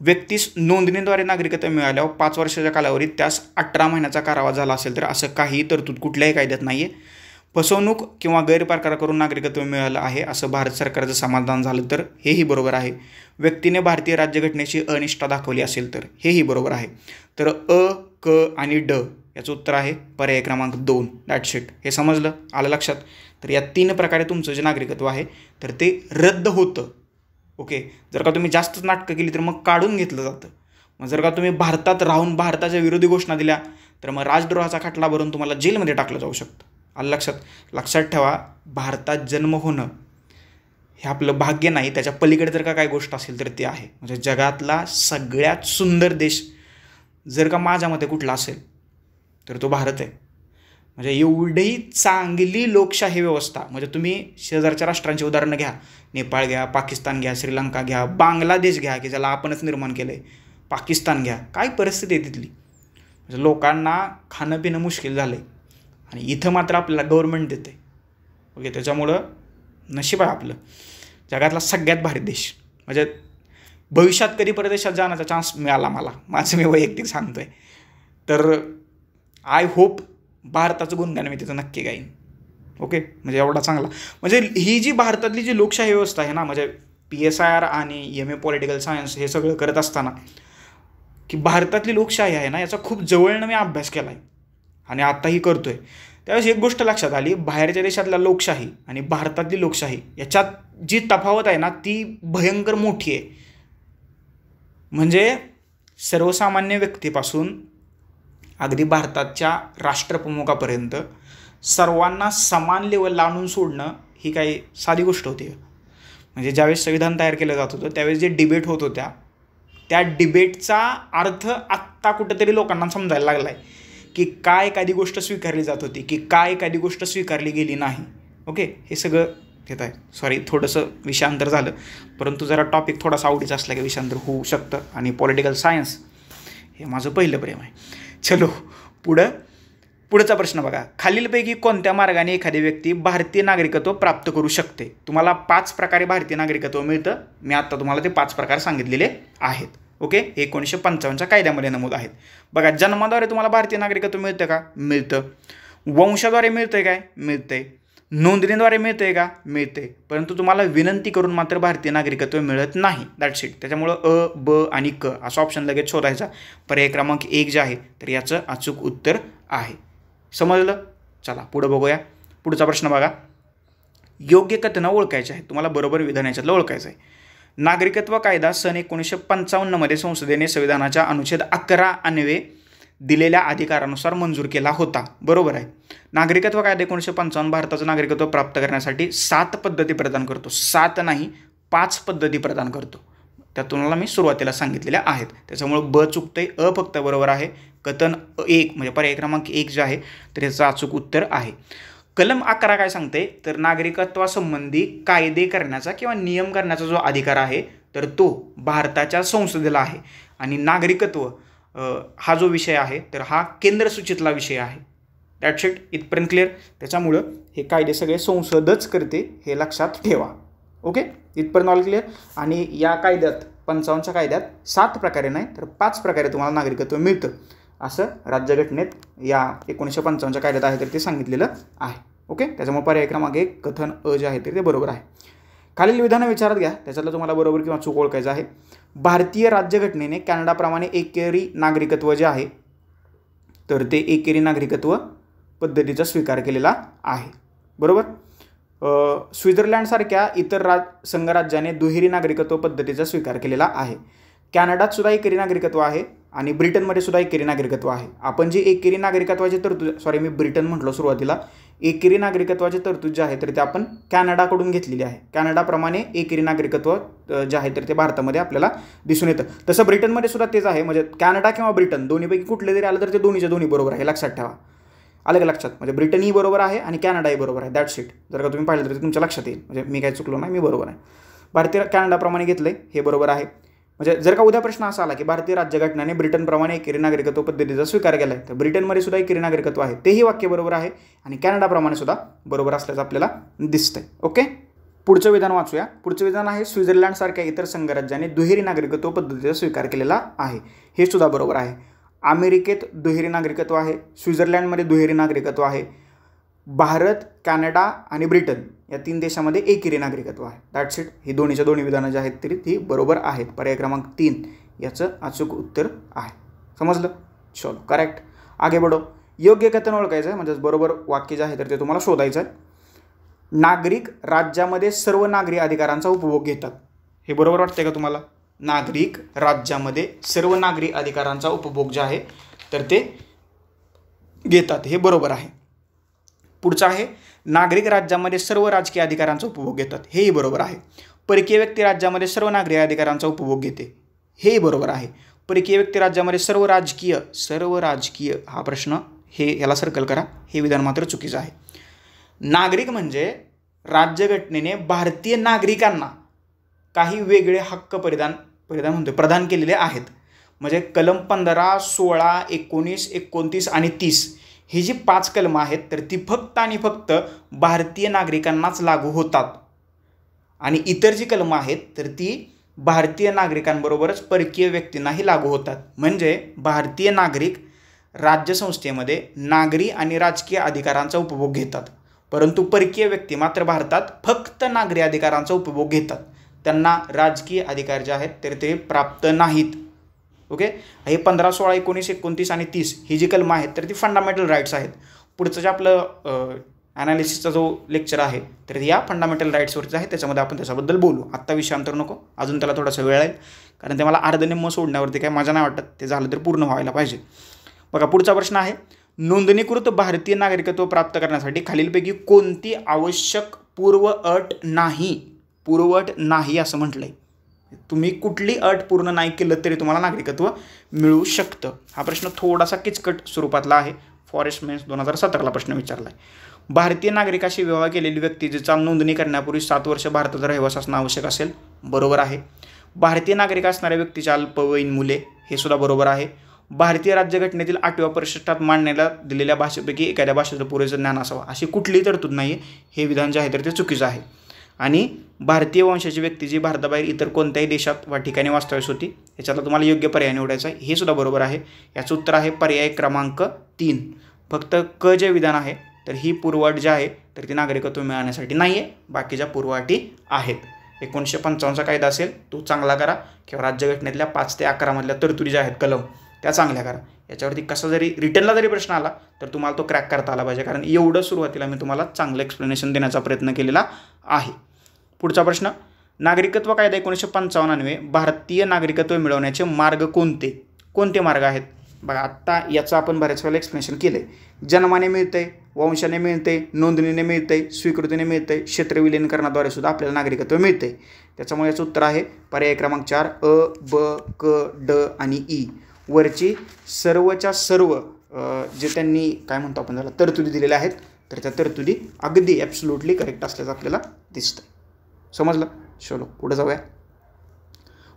व्यक्तीस नोंदणीद्वारे नागरिकत्व मिळाल्यावर 5 वर्षाच्या कालावधीत त्यास 18 महिन्याचा कारावास झाला असेल तर असं काही तरतूद कुठल्याही कायद्यात नाही आहे. फसवणूक किंवा गैरप्रकार करून नागरिकत्व मिळालं आहे असं भारत सरकारचं समाधान झालं तर हेही बरोबर आहे. व्यक्तीने भारतीय राज्यघटनेची अनिष्ठा दाखवली असेल तर हेही बरोबर आहे. तर अ, क आणि ड याचं उत्तर आहे पर्याय क्रमांक 2. That's it. हे समजलं? आलं लक्षात? तर या 3 प्रकारे तुमचं जे नागरिकत्व आहे तर ते रद्द होतं. ओके, जर का तुम्ही जास्तच नाटकं केली तर मग काढून घेतलं जातं. मग जर का तुम्ही भारतात राहून भारताच्या विरोधी घोषणा दिल्या तर मग राजद्रोहाचा खटला भरून तुम्हाला जेलमध्ये टाकलं जाऊ शकतं. आलं लक्षात? लक्षात ठेवा, भारतात जन्म होणं हे आपलं भाग्य नाही, त्याच्या पलीकडे जर का काही गोष्ट असेल तर ते आहे. म्हणजे जगातला सगळ्यात सुंदर देश जर का माझ्या मते कुठला असेल तर तो भारत आहे. म्हणजे एवढी चांगली लोकशाही व्यवस्था, म्हणजे तुम्ही शेजारच्या राष्ट्रांची उदाहरणं घ्या, नेपाळ घ्या, पाकिस्तान घ्या, श्रीलंका घ्या, बांगलादेश घ्या की ज्याला आपणच निर्माण केलं आहे, पाकिस्तान घ्या, काय परिस्थिती आहे तिथली. म्हणजे लोकांना खाणं पिणं मुश्किल झालं आहे आणि इथं मात्र आपल्याला गव्हर्नमेंट देते. ओके, त्याच्यामुळं नशीब आहे आपलं. जगातला सगळ्यात भारी देश. म्हणजे भविष्यात कधी परदेशात जाण्याचा चान्स मिळाला मला, माझं मी वैयक्तिक सांगतो आहे, तर आय होप भारताचं गुणगान मी तिथं नक्की गाईन. ओके, म्हणजे एवढा चांगला, म्हणजे ही जी भारतातली जी लोकशाही व्यवस्था आहे ना, म्हणजे PSIR आणि MA पॉलिटिकल सायन्स हे सगळं करत असताना की भारतातली लोकशाही आहे ना याचा खूप जवळनं मी अभ्यास केला आहे आणि आत्ताही करतो आहे. त्यावेळेस एक गोष्ट लक्षात आली, बाहेरच्या देशातल्या लोकशाही आणि भारतातली लोकशाही याच्यात जी तफावत आहे ना ती भयंकर मोठी आहे. म्हणजे सर्वसामान्य व्यक्तीपासून अगदी भारताच्या राष्ट्रप्रमुखापर्यंत सर्वांना समान लेवलला आणून सोडणं ही काही साधी गोष्ट होती. म्हणजे ज्यावेळेस संविधान तयार केलं जात होतं त्यावेळेस जे डिबेट होत होत्या त्या डिबेटचा अर्थ आत्ता कुठेतरी लोकांना समजायला लागला आहे की काय एखादी गोष्ट स्वीकारली जात होती की काय एखादी गोष्ट स्वीकारली गेली नाही. ओके, हे सगळं घेत आहे. सॉरी, थोडंसं विषयांतर झालं, परंतु जरा टॉपिक थोडासा आवडीचा असला की विषयांतर होऊ शकतं. आणि पॉलिटिकल सायन्स हे माझं पहिलं प्रेम आहे. चलो पुढचा प्रश्न बघा. खालीलपैकी कोणत्या मार्गाने एखादी व्यक्ती भारतीय नागरिकत्व प्राप्त करू शकते? तुम्हाला 5 प्रकारे भारतीय नागरिकत्व मिळतं. मी आत्ता तुम्हाला ते 5 प्रकार सांगितलेले आहेत. ओके, 1955च्या कायद्यामध्ये नमूद आहेत. बघा, जन्माद्वारे तुम्हाला भारतीय नागरिकत्व मिळतं का? मिळतं. वंशाद्वारे मिळतंय काय? मिळतंय. नोंदणीद्वारे मिळतंय का? मिळते. परंतु तुम्हाला विनंती करून मात्र भारतीय नागरिकत्व मिळत नाही. That's it. त्याच्यामुळं अ, ब आणि क असा ऑप्शन लगेच शोधायचा. पर्याय क्रमांक 1 जे आहे तर याचं अचूक उत्तर आहे. समजलं? चला पुढं बघूया. पुढचा प्रश्न बघा. योग्य कथनं ओळखायचे आहे. तुम्हाला बरोबर विधान याच्यातलं ओळखायचं आहे. नागरिकत्व कायदा सन 1955मध्ये संसदेने संविधानाच्या अनुच्छेद 11 अन्वये दिलेल्या अधिकारानुसार मंजूर केला होता. बरोबर आहे. नागरिकत्व कायदा 1955 भारताचं नागरिकत्व प्राप्त करण्यासाठी 7 पद्धती प्रदान करतो. 7 नाही 5 पद्धती प्रदान करतो. त्या तुम्हाला मी सुरुवातीला सांगितलेल्या आहेत. त्याच्यामुळं ब चुकतंय, अ फक्त बरोबर आहे. कथन 1 म्हणजे पर्याय क्रमांक 1 जे आहे तर याचं अचूक उत्तर आहे. कलम 11 काय सांगते तर नागरिकत्वासंबंधी कायदे करण्याचा किंवा नियम करण्याचा जो अधिकार आहे तर तो भारताच्या संसदेला आहे. आणि नागरिकत्व हा जो विषय आहे तर हा केंद्रसूचितला विषय आहे. That's it. इथपर्यंत क्लिअर? त्याच्यामुळं हे कायदे सगळे संसदच करते, हे लक्षात ठेवा. ओके, इथपर्यंत ऑल क्लिअर? आणि या कायद्यात 55च्या कायद्यात 7 प्रकारे नाही तर 5 प्रकारे तुम्हाला नागरिकत्व मिळतं असं राज्यघटनेत या 1955च्या कायद्यात आहे तर ते सांगितलेलं आहे. ओके, त्याच्यामुळे पर्याय क्रमांक 1 कथन अ जे आहे ते बरोबर आहे. खालील विधानं विचारात घ्या, त्याच्यातलं तुम्हाला बरोबर किंवा चूक ओळखायचं आहे. भारतीय राज्यघटनेने कॅनडाप्रमाणे एकेरी नागरिकत्व जे आहे तर ते एकेरी नागरिकत्व पद्धतीचा स्वीकार केलेला आहे. बरोबर. स्वित्झर्लंडसारख्या इतर संघराज्याने दुहेरी नागरिकत्व पद्धतीचा स्वीकार केलेला आहे. कॅनडात सुद्धा एकेरी नागरिकत्व आहे आणि ब्रिटनमध्ये सुद्धा एकेरी नागरिकत्व आहे. आपण जी एकेरी नागरिकत्वाची तरतूद मी ब्रिटन म्हटलो सुरुवातीला. एकेरी नागरिकत्वाची तरतूद जे आहे तर ते आपण कॅनडाकडून घेतलेली आहे. कॅनडाप्रमाणे एकेरी नागरिकत्व जे आहे तर ते भारतामध्ये आपल्याला दिसून येतं. तसं ब्रिटनमध्ये सुद्धा तेच आहे. म्हणजे कॅनडा किंवा ब्रिटन दोन्हीपैकी कुठले जरी आलं तर ते दोन्हीच्या दोन्ही बरोबर आहे. लक्षात ठेवा. आलं का लक्षात? म्हणजे ब्रिटनही बरोबर आहे आणि कॅनडाही बरोबर आहे. That's it. जर का तुम्ही पाहिलं तर तुमच्या लक्षात येईल. म्हणजे मी काही चुकलो नाही, मी बरोबर आहे. भारतीय कॅनडाप्रमाणे घेतलं आहे हे बरोबर आहे. म्हणजे जर का उद्या प्रश्न असा आला की भारतीय राज्यघटनेने ब्रिटनप्रमाणे एकेरी नागरिकत्व पद्धतीचा स्वीकार केला आहे तर ब्रिटनमध्ये सुद्धा एकेरी नागरिकत्व आहे, तेही वाक्य बरोबर आहे आणि कॅनडाप्रमाणे सुद्धा बरोबर असल्याचं आपल्याला दिसतंय. ओके, पुढचं विधान वाचूया. पुढचं विधान आहे स्वित्झर्लंडसारख्या इतर संघराज्याने दुहेरी नागरिकत्व पद्धतीचा स्वीकार केलेला आहे. हे सुद्धा बरोबर आहे. अमेरिकेत दुहेरी नागरिकत्व आहे, स्वित्झर्लंडमध्ये दुहेरी नागरिकत्व आहे, भारत, कॅनडा आणि ब्रिटन या 3 देशामध्ये एकेरी नागरिकत्व आहे. That's it. ही दोन्हीच्या दोन्ही विधानं जी आहेत तरी ती बरोबर आहेत. पर्याय क्रमांक 3 याचं अचूक उत्तर आहे. समजलं? चलो करेक्ट. आगे बढो. योग्य कथन ओळखायचं आहे म्हणजे बरोबर वाक्य जे आहे तर ते तुम्हाला शोधायचं आहे. नागरिक राज्यामध्ये सर्व नागरी अधिकारांचा उपभोग घेतात. हे बरोबर वाटतंय का तुम्हाला? नागरिक राज्यामध्ये सर्व नागरी अधिकारांचा उपभोग जे आहे तर ते घेतात. हे बरोबर आहे. पुढचं आहे नागरिक राज्यामध्ये सर्व राजकीय अधिकारांचा उपभोग घेतात. हेही बरोबर आहे. परकीय व्यक्ती राज्यामध्ये सर्व नागरी अधिकारांचा उपभोग घेते. हेही बरोबर आहे. परकीय व्यक्ती राज्यामध्ये सर्व राजकीय हा प्रश्न याला सर्कल करा. हे विधान मात्र चुकीचं आहे. नागरिक म्हणजे राज्यघटनेने भारतीय नागरिकांना काही वेगळे हक्क प्रदान केलेले आहेत. म्हणजे कलम 15, 16, 19, 29 आणि 30 ही जी 5 कलमं आहेत तर ती फक्त आणि फक्त भारतीय नागरिकांनाच लागू होतात आणि इतर जी कलमं आहेत तर ती भारतीय नागरिकांबरोबरच परकीय व्यक्तींनाही लागू होतात. म्हणजे भारतीय नागरिक राज्यसंस्थेमध्ये नागरी आणि राजकीय अधिकारांचा उपभोग घेतात, परंतु परकीय व्यक्ती मात्र भारतात फक्त नागरी अधिकारांचा उपभोग घेतात. त्यांना राजकीय अधिकार जे आहेत तर ते प्राप्त नाहीत. ओके, हे 15, 16, 19, 29 आणि 30 ही जी कलमं आहेत तर ती फंडामेंटल राईट्स आहेत. पुढचं जे आपलं ॲनालिसिसचा जो लेक्चर आहे तर या फंडामेंटल राईट्सवरचं आहे, त्याच्यामध्ये आपण त्याच्याबद्दल बोलू. आत्ता विषयांतर नको, अजून त्याला थोडासा वेळ आहे, कारण ते मला अर्धनिम्म सोडण्यावरती काय मजा नाही वाटत. ते झालं तर पूर्ण व्हायला पाहिजे. बघा पुढचा प्रश्न आहे, नोंदणीकृत भारतीय नागरिकत्व प्राप्त करण्यासाठी खालीलपैकी कोणती आवश्यक पूर्व अट नाही? पूर्व अट नाही असं म्हटलंय. तुम्ही कुठली अट पूर्ण नाही केलं तरी तुम्हाला नागरिकत्व मिळू शकतं. हा प्रश्न थोडासा किचकट स्वरूपातला आहे. फॉरेस्ट मेन्स 2017ला प्रश्न विचारला आहे. भारतीय नागरिकाशी विवाह केलेली व्यक्ती जिचा नोंदणी करण्यापूर्वी 7 वर्ष भारताचा रहिवासी असणं आवश्यक असेल, बरोबर आहे. भारतीय नागरिक असणाऱ्या व्यक्तीच्या अल्पवयीन मुले, हे सुद्धा बरोबर आहे. भारतीय राज्यघटनेतील 8व्या परिशिष्टात मांडण्याला दिलेल्या भाषेपैकी एखाद्या भाषेचं पुरेसं ज्ञान असावं, अशी कुठलीही तरतूद नाही आहे. हे विधान जे आहे तर ते चुकीचं आहे. आणि भारतीय वंशाची व्यक्ती जी भारताबाहेर इतर कोणत्याही देशात वा ठिकाणी वास्तव्यास होती, याच्यातला तुम्हाला योग्य पर्याय निवडायचा आहे. हे सुद्धा बरोबर आहे. याचं उत्तर आहे पर्याय क्रमांक 3. फक्त क जे विधान आहे तर ही पूर्वअट जी आहे तर ती नागरिकत्व मिळवण्यासाठी नाही आहे, बाकीच्या पूर्वअटी आहेत. 1955चा कायदा असेल तो चांगला करा, किंवा राज्यघटनेतल्या 5 ते 11 मधल्या तरतुदी ज्या आहेत कलम त्या चांगल्या करा. याच्यावरती कसा जरी रिटर्नला जरी प्रश्न आला तर तुम्हाला तो क्रॅक करता आला पाहिजे, कारण एवढं सुरुवातीला मी तुम्हाला चांगलं एक्सप्लेनेशन देण्याचा प्रयत्न केलेला आहे. पुढचा प्रश्न, नागरिकत्व कायदा 1955 अन्वये भारतीय नागरिकत्व मिळवण्याचे मार्ग कोणते? कोणते मार्ग आहेत? बघा आत्ता याचं आपण बऱ्याच वेळेला एक्सप्लेनेशन केलं आहे. जन्माने मिळतंय, वंशाने मिळतंय, नोंदणीने मिळतंय, स्वीकृतीने मिळतंय, क्षेत्र विलीनीकरणाद्वारे सुद्धा आपल्याला नागरिकत्व मिळतंय. त्याच्यामुळे याचं उत्तर आहे पर्याय क्रमांक 4 अ, ब, क, ड आणि ई. वरची सर्वच्या सर्व जे त्यांनी काय म्हणतो आपण त्याला तरतुदी दिलेल्या आहेत तर त्या तरतुदी अगदी ॲब्सोल्युटली करेक्ट असल्याचं आपल्याला दिसतंय. समजलं? चलो पुढे जाऊया.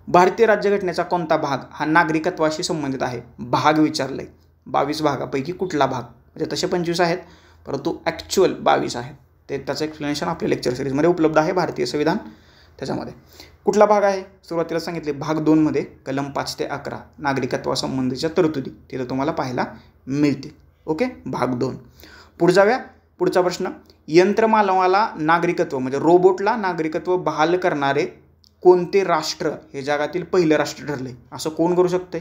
भारतीय राज्यघटनेचा कोणता भाग हा नागरिकत्वाशी संबंधित आहे? भाग विचारलंय. 22 भागापैकी कुठला भाग? म्हणजे तसे 25 आहेत परंतु ॲक्च्युअल 22 आहेत. ते त्याचं एक्सप्लेनेशन आपल्या लेक्चर सिरीजमध्ये उपलब्ध आहे. भारतीय संविधान त्याच्यामध्ये कुठला भाग आहे? सुरुवातीला सांगितले भाग 2 मध्ये कलम 5 ते 11 नागरिकत्वासंबंधीच्या तरतुदी तिथं तुम्हाला पाहायला मिळते. ओके, भाग 2. पुढे जाऊया. पुढचा प्रश्न, यंत्रमानवाला नागरिकत्व म्हणजे रोबोटला नागरिकत्व बहाल करणारे कोणते राष्ट्र हे जगातील पहिलं राष्ट्र ठरले? असं कोण करू शकते?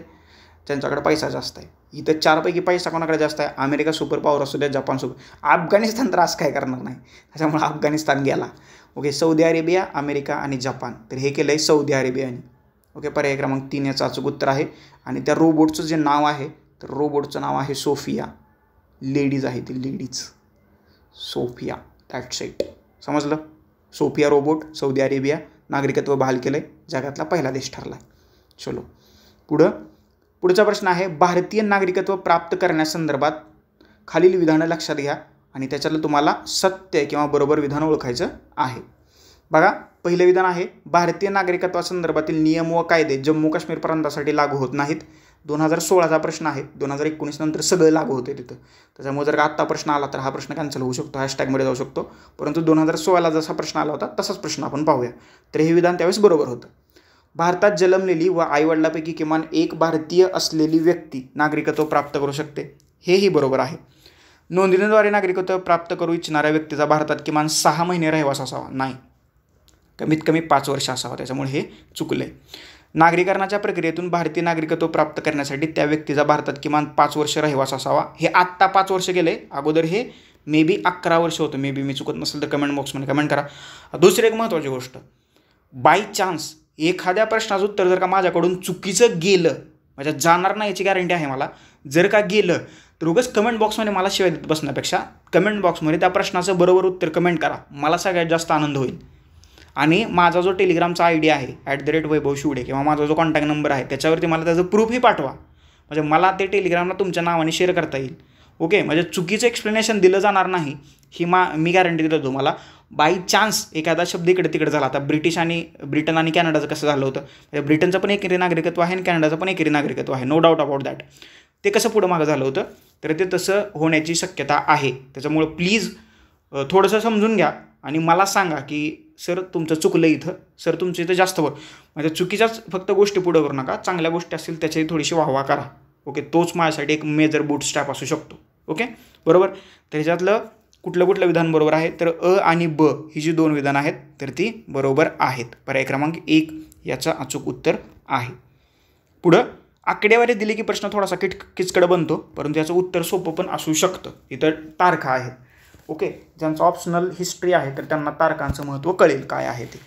ज्यांच्याकडे पैसा जास्त आहे. इथं 4 पैकी पैसा कोणाकडे जास्त आहे? अमेरिका सुपर पॉवर असू द्या, जपान सुपर, अफगाणिस्तान तर असं काय करणार नाही, त्याच्यामुळे अफगाणिस्तान गेला. ओके, सौदी अरेबिया, अमेरिका आणि जपान, तर हे केलं आहे सौदी अरेबियाने. ओके, पर्याय क्रमांक 3 याचं अचूक उत्तर आहे. आणि त्या रोबोटचं जे नाव आहे तर रोबोटचं नाव आहे सोफिया. लेडीज आहे ती, लेडीज, सोफिया, दॅट्स इट. समजलं? सोफिया रोबोट, सौदी अरेबिया, नागरिकत्व बहाल केलं आहे, जगातला पहिला देश ठरला आहे. चलो पुढचा प्रश्न आहे, भारतीय नागरिकत्व प्राप्त करण्यासंदर्भात खालील विधानं लक्षात घ्या आणि त्याच्यातलं तुम्हाला सत्य किंवा बरोबर विधान ओळखायचं आहे. बघा, पहिलं विधान आहे, भारतीय नागरिकत्वासंदर्भातील नियम व कायदे जम्मू काश्मीर प्रांतासाठी लागू होत नाहीत. 2016चा प्रश्न आहे. 2019 नंतर सगळं लागू होते तिथं, त्याच्यामुळे जर का आत्ता प्रश्न आला तर हा प्रश्न कॅन्सल होऊ शकतो, हॅशटॅगमध्ये जाऊ शकतो. परंतु 2016ला जसा प्रश्न आला होता तसाच प्रश्न आपण पाहूया. तर हे विधान त्यावेळेस बरोबर होतं. भारतात जन्मलेली व आईवडिलांपैकी किमान एक भारतीय असलेली व्यक्ती नागरिकत्व प्राप्त करू शकते, हेही बरोबर आहे. नोंदणीद्वारे नागरिकत्व प्राप्त करू इच्छिणाऱ्या व्यक्तीचा भारतात किमान 6 महिने रहिवास असावा, नाही, कमीत कमी 5 वर्ष असावा, त्याच्यामुळे हे चुकले. नागरीकरणाच्या प्रक्रियेतून भारतीय नागरिकत्व प्राप्त करण्यासाठी त्या व्यक्तीचा भारतात किमान 5 वर्ष रहिवास असावा, हे आत्ता 5 वर्ष गेले, अगोदर हे मे बी 11 वर्ष होतं. मे बी मी चुकत नसेल तर कमेंट बॉक्समध्ये कमेंट करा. दुसरी एक महत्त्वाची गोष्ट, बाय चान्स एखाद्या प्रश्नाचं उत्तर जर का माझ्याकडून चुकीचं गेलं, म्हणजे जाणार नाही याची गॅरंटी आहे मला, जर का गेलं तर उगाच कमेंट बॉक्समध्ये मला शिवाय देत बसण्यापेक्षा कमेंट बॉक्समध्ये त्या प्रश्नाचं बरोबर उत्तर कमेंट करा, मला सगळ्यात जास्त आनंद होईल. आणि माझा जो टेलिग्रामचा ID आहे @वैभव शिवडे किंवा माझा जो कॉन्टॅक्ट नंबर आहे त्याच्यावरती मला त्याचं प्रूफही पाठवा, म्हणजे मला ते टेलिग्रामला तुमच्या नावाने शेअर करता येईल. ओके, म्हणजे चुकीचं एक्सप्लेनेशन दिलं जाणार नाही ही मी गॅरंटी देतो तुम्हाला. बाय चान्स एखादा शब्द इकडे तिकडे झाला, आता ब्रिटन आणि कॅनडाचं कसं झालं होतं, म्हणजे ब्रिटनचं पण एकेरी नागरिकत्व आहे आणि कॅनडाचं पण एकेरी नागरिकत्व आहे, नो डाऊट अबाउट दॅट. ते कसं पुढं मागं झालं होतं तर ते तसं होण्याची शक्यता आहे. त्याच्यामुळं प्लीज थोडंसं समजून घ्या आणि मला सांगा की सर तुमचं चुकलं इथं, सर तुमचं इथं जास्त वर, म्हणजे चुकीच्याच फक्त गोष्टी पुढं करू नका, चांगल्या गोष्टी असतील त्याच्याही थोडीशी वाहवा करा. ओके, तोच माझ्यासाठी एक मेजर बूट स्टॅप असू शकतो. ओके, बरोबर. तर ह्याच्यातलं कुठलं विधान बरोबर आहे तर अ आणि ब ही जी 2 विधानं आहेत तर ती बरोबर आहेत. पर्याय क्रमांक 1 याचं अचूक उत्तर आहे. पुढं आकडेवारी दिली की प्रश्न थोडासा किचकट बनतो, परंतु याचं उत्तर सोपं पण असू शकतं. इथं तारखा आहेत. ओके, ज्यांचं ऑप्शनल हिस्ट्री आहे तर त्यांना तारखांचं महत्त्व कळेल काय आहे ते,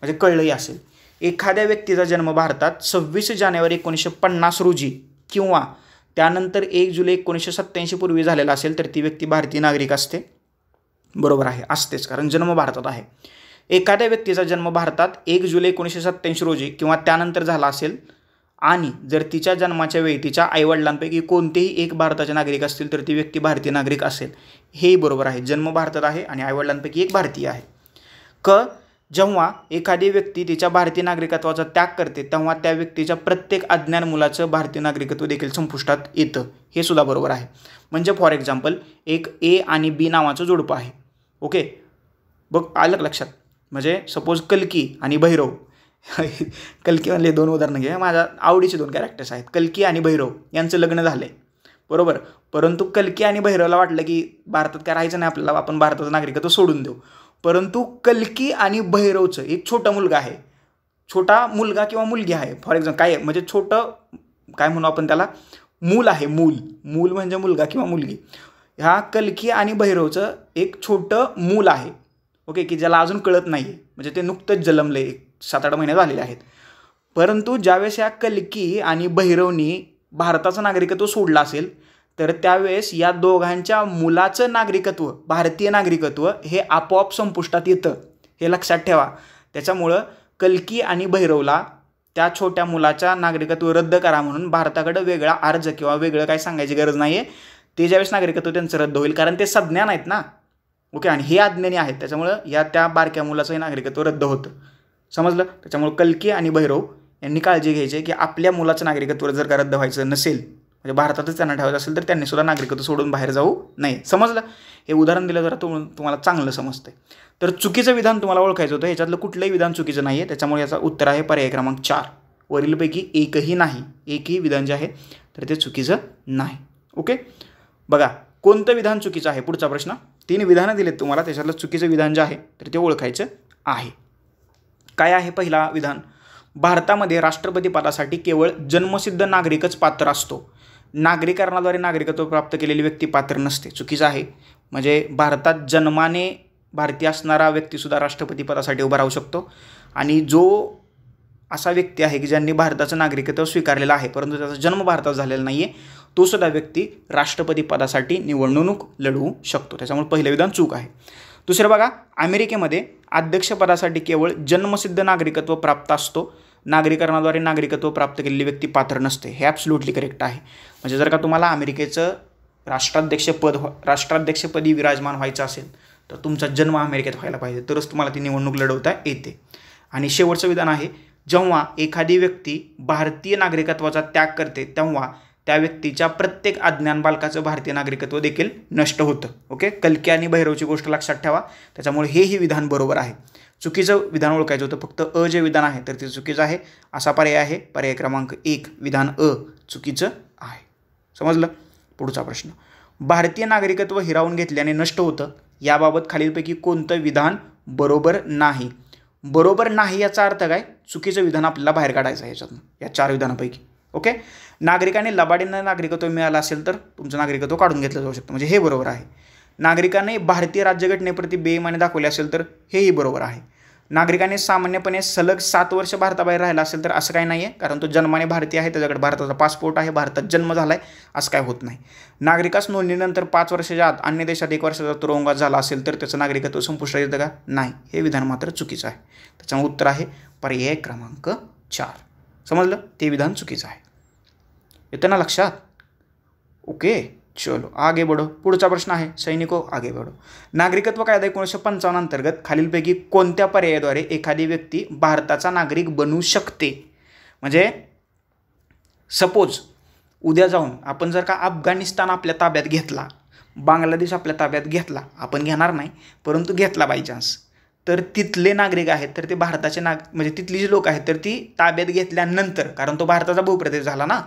म्हणजे कळलंही असेल. एखाद्या व्यक्तीचा जन्म भारतात 26 जानेवारी 1950 रोजी किंवा त्यानंतर 1 जुलै 1987 पूर्वी झालेला असेल तर ती व्यक्ती भारतीय नागरिक असते. बरोबर आहे, असतेच, कारण जन्म भारतात आहे. एखाद्या व्यक्तीचा जन्म भारतात 1 जुलै 1987 रोजी किंवा त्यानंतर झाला असेल आणि जर तिच्या जन्माच्या वेळी तिच्या आईवडिलांपैकी कोणतेही एक भारताचे नागरिक असतील तर ती व्यक्ती भारतीय नागरिक असेल. हेही बरोबर आहे, जन्म भारतात आहे आणि आईवडिलांपैकी एक भारतीय आहे. जेव्हा एखादी व्यक्ती तिच्या भारतीय नागरिकत्वाचा त्याग करते तेव्हा त्या व्यक्तीच्या प्रत्येक अज्ञान मुलाचं भारतीय नागरिकत्व देखील संपुष्टात येतं. हे सुद्धा बरोबर आहे. म्हणजे फॉर एक्झाम्पल एक ए आणि बी नावाचं जोडपं आहे. ओके, बघ आलं लक्षात. म्हणजे सपोज कल्की आणि भैरव कल्की म्हणले 2 उदाहरणं घे, माझ्या आवडीचे 2 कॅरेक्टर्स आहेत. कल्की आणि भैरव यांचं लग्न झालं आहे, बरोबर. परंतु कल्की आणि भैरवला वाटलं की भारतात काय राहायचं नाही आपल्याला, आपण भारताचं नागरिकत्व सोडून देऊ. परंतु कल्की आणि भैरवचं एक छोटा मुलगा आहे, छोटा मुलगा किंवा मुलगी आहे. फॉर एक्झाम्पल काय म्हणजे छोटं काय म्हणू आपण त्याला, मूल आहे. मूल म्हणजे मुलगा किंवा मुलगी. ह्या कल्की आणि भैरवचं एक छोटं मूल आहे. ओके, की ज्याला अजून कळत नाही आहे, म्हणजे ते नुकतंच जन्मले, 7-8 महिने झालेले आहेत. परंतु ज्यावेळेस या कल्की आणि भैरवनी भारताचं नागरिकत्व सोडलं असेल तर त्यावेळेस या दोघांच्या मुलाचं नागरिकत्व, भारतीय नागरिकत्व हे आपोआप संपुष्टात येतं. हे लक्षात ठेवा. त्याच्यामुळं कल्की आणि भैरवला त्या छोट्या मुलाच्या नागरिकत्व रद्द करा म्हणून भारताकडे वेगळा अर्ज किंवा वेगळं काय सांगायची गरज नाही आहे. ते ज्यावेळेस नागरिकत्व त्यांचं रद्द होईल, कारण ते सज्ञान आहेत ना. ओके, आणि हे अज्ञानी आहेत, त्याच्यामुळं त्या बारक्या मुलाचंही नागरिकत्व रद्द होतं. समजलं. त्याच्यामुळे कल्की आणि भैरव यांनी काळजी घ्यायची की आपल्या मुलाचं नागरिकत्व जर का रद्द व्हायचं नसेल, म्हणजे भारतातच त्यांना ठेवायचं असेल तर त्यांनी सुद्धा नागरिकत्व सोडून बाहेर जाऊ नये. समजलं. हे उदाहरण दिलं जरा तुम्हाला चांगलं समजतंय. तर चुकीचं विधान तुम्हाला ओळखायचं होतं. ह्याच्यातलं कुठलंही विधान चुकीचं नाही आहे, त्याच्यामुळे याचा उत्तर आहे पर्याय क्रमांक 4. वरीलपैकी एकही नाही, एकही विधान जे आहे तर ते चुकीचं नाही. ओके, बघा कोणतं विधान चुकीचं आहे. पुढचा प्रश्न. 3 विधानं दिलेत तुम्हाला, त्याच्यातलं चुकीचं विधान जे आहे तर ते ओळखायचं आहे. काय आहे पहिला विधान. भारतामध्ये राष्ट्रपती पदासाठी केवळ जन्मसिद्ध नागरिकच पात्र असतो, नागरिकरणाद्वारे नागरिकत्व प्राप्त केलेली व्यक्ती पात्र नसते. चुकीचं आहे. म्हणजे भारतात जन्माने भारतीय असणारा व्यक्तीसुद्धा राष्ट्रपती पदासाठी उभा राहू शकतो. आणि जो असा व्यक्ती आहे की ज्यांनी भारताचं नागरिकत्व स्वीकारलेलं आहे परंतु त्याचा जन्म भारतात झालेला नाही आहे, तो सुद्धा व्यक्ती राष्ट्रपती पदासाठी निवडणूक लढवू शकतो. त्याच्यामुळे पहिलं विधान चूक आहे. दुसरं बघा, अमेरिकेमध्ये अध्यक्षपदासाठी केवळ जन्मसिद्ध नागरिकत्व प्राप्त असतो, नागरिकरणाद्वारे नागरिकत्व प्राप्त केलेली व्यक्ती पात्र नसते. हे ॲब्सोल्युटली करेक्ट आहे. म्हणजे जर का तुम्हाला अमेरिकेचं राष्ट्राध्यक्षपदी विराजमान व्हायचं असेल तर तुमचा जन्म अमेरिकेत व्हायला पाहिजे, तरच तुम्हाला ती निवडणूक लढवता येते. आणि शेवटचं विधान आहे, जेव्हा एखादी व्यक्ती भारतीय नागरिकत्वाचा त्याग करते तेव्हा त्या व्यक्तीच्या प्रत्येक अज्ञान बालकाचं भारतीय नागरिकत्व देखील नष्ट होतं. ओके, कल्की आणि भैरवची गोष्ट लक्षात ठेवा. त्याच्यामुळे हेही विधान बरोबर आहे. चुकीचं विधान ओळखायचं होतं, फक्त अ जे विधान आहे तर ते चुकीचं आहे. असा पर्याय आहे पर्याय क्रमांक 1, विधान अ चुकीचं आहे. समजलं. पुढचा प्रश्न. भारतीय नागरिकत्व हिरावून घेतल्याने नष्ट होतं, याबाबत खालीलपैकी कोणतं विधान बरोबर नाही. बरोबर नाही याचा अर्थ काय, चुकीचं विधान आपल्याला बाहेर काढायचं आहे याच्यातून, या 4 विधानापैकी. ओके, नागरिकांनी लबाडीनं नागरिकत्व मिळालं असेल तर तुमचं नागरिकत्व काढून घेतलं जाऊ शकतं, म्हणजे हे बरोबर आहे. नागरिकांनी भारतीय राज्यघटनेप्रती बेईमानी दाखवली असेल तर हेही बरोबर आहे. नागरिकांनी सामान्यपणे सलग 7 वर्ष भारताबाहेर राहिला असेल तर असं काही नाही आहे, कारण तो जन्माने भारतीय आहे, त्याच्याकडे भारताचा पासपोर्ट आहे, भारतात जन्म झाला आहे, असं काय होत नाही. नागरिकास नोंदणीनंतर 5 वर्षाच्या आत अन्य देशात 1 वर्षाचा तुरुंगवास झाला असेल तर त्याचं नागरिकत्व संपुष्टात येतं का, नाही. हे विधान मात्र चुकीचं आहे. त्याच्यामुळे उत्तर आहे पर्याय क्रमांक 4. समजलं. ते विधान चुकीचं आहे. येतं ना लक्षात. ओके, चलो आगे बढ़ो. पुढचा प्रश्न आहे, सैनिको आगे बढ़ो. नागरिकत्व कायदा 1955 अंतर्गत खालीलपैकी कोणत्या पर्यायाद्वारे एखादी व्यक्ती भारताचा नागरिक बनू शकते. म्हणजे सपोज उद्या जाऊन आपण जर का अफगाणिस्तान आपल्या ताब्यात घेतला, बांगलादेश आपल्या ताब्यात घेतला, आपण घेणार नाही परंतु घेतला बाय चान्स, तर तिथले नागरिक आहेत तर ते भारताचे म्हणजे तिथली जी लोक आहेत तर ती ताब्यात घेतल्यानंतर, कारण तो भारताचा भूप्रदेश झाला ना,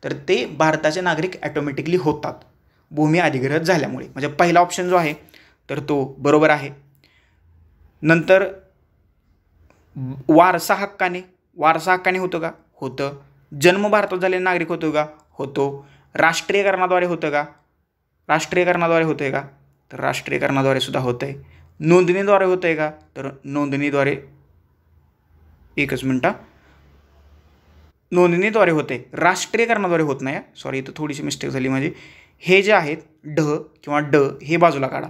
तर ते भारताचे नागरिक ॲटोमॅटिकली होतात भूमी अधिग्रहित झाल्यामुळे. म्हणजे पहिला ऑप्शन जो आहे तर तो बरोबर आहे. नंतर वारसा हक्काने होतं का, होतं. जन्म भारतात झालेला नागरिक होतो का? होतो. राष्ट्रीयकरणाद्वारे होतं का? राष्ट्रीयकरणाद्वारे होतंय का? तर राष्ट्रीयकरणाद्वारे सुद्धा होतंय. नोंदणीद्वारे होतंय का? तर नोंदणीद्वारे, एकच मिनटं, नोंदणीद्वारे होते, राष्ट्रीयकरणाद्वारे होत नाही. सॉरी, इथं थोडीशी मिस्टेक झाली माझी. हे जे आहेत ढ किंवा ड हे बाजूला काढा,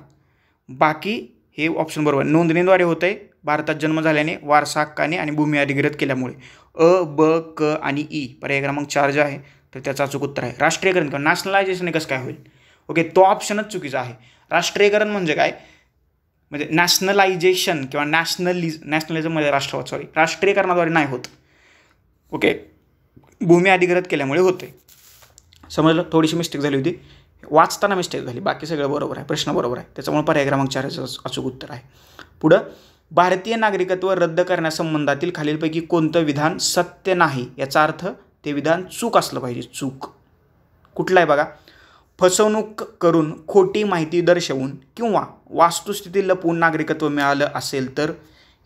बाकी हे ऑप्शन बरोबर. नोंदणीद्वारे होतंय भारतात जन्म झाल्याने, वारसा हक्काने आणि भूमी अधिग्रहित केल्यामुळे. अ, ब, क आणि ई पर्याय क्रमांक 4 जे आहे तर त्याचं अचूक उत्तर आहे. राष्ट्रीयकरण किंवा नॅशनलायझेशन कसं काय होईल? ओके, तो ऑप्शनच चुकीचा आहे. राष्ट्रीयकरण म्हणजे काय? म्हणजे नॅशनलायझेशन किंवा नॅशनलिझम म्हणजे राष्ट्रीयकरणाद्वारे नाही होत. ओके, भूमी अधिग्रहित केल्यामुळे होते. समजलं? थोडीशी मिस्टेक झाली होती, वाचताना मिस्टेक झाली, बाकी सगळं बरोबर आहे, प्रश्न बरोबर आहे. त्याच्यामुळे पर्याय क्रमांक 4 अचूक उत्तर आहे. पुढं, भारतीय नागरिकत्व रद्द करण्यासंबंधातील खालीलपैकी कोणतं विधान सत्य नाही? याचा अर्थ ते विधान चूक असलं पाहिजे. चूक कुठलं आहे बघा? फसवणूक करून, खोटी माहिती दर्शवून किंवा वास्तुस्थिती लपवून नागरिकत्व मिळालं असेल तर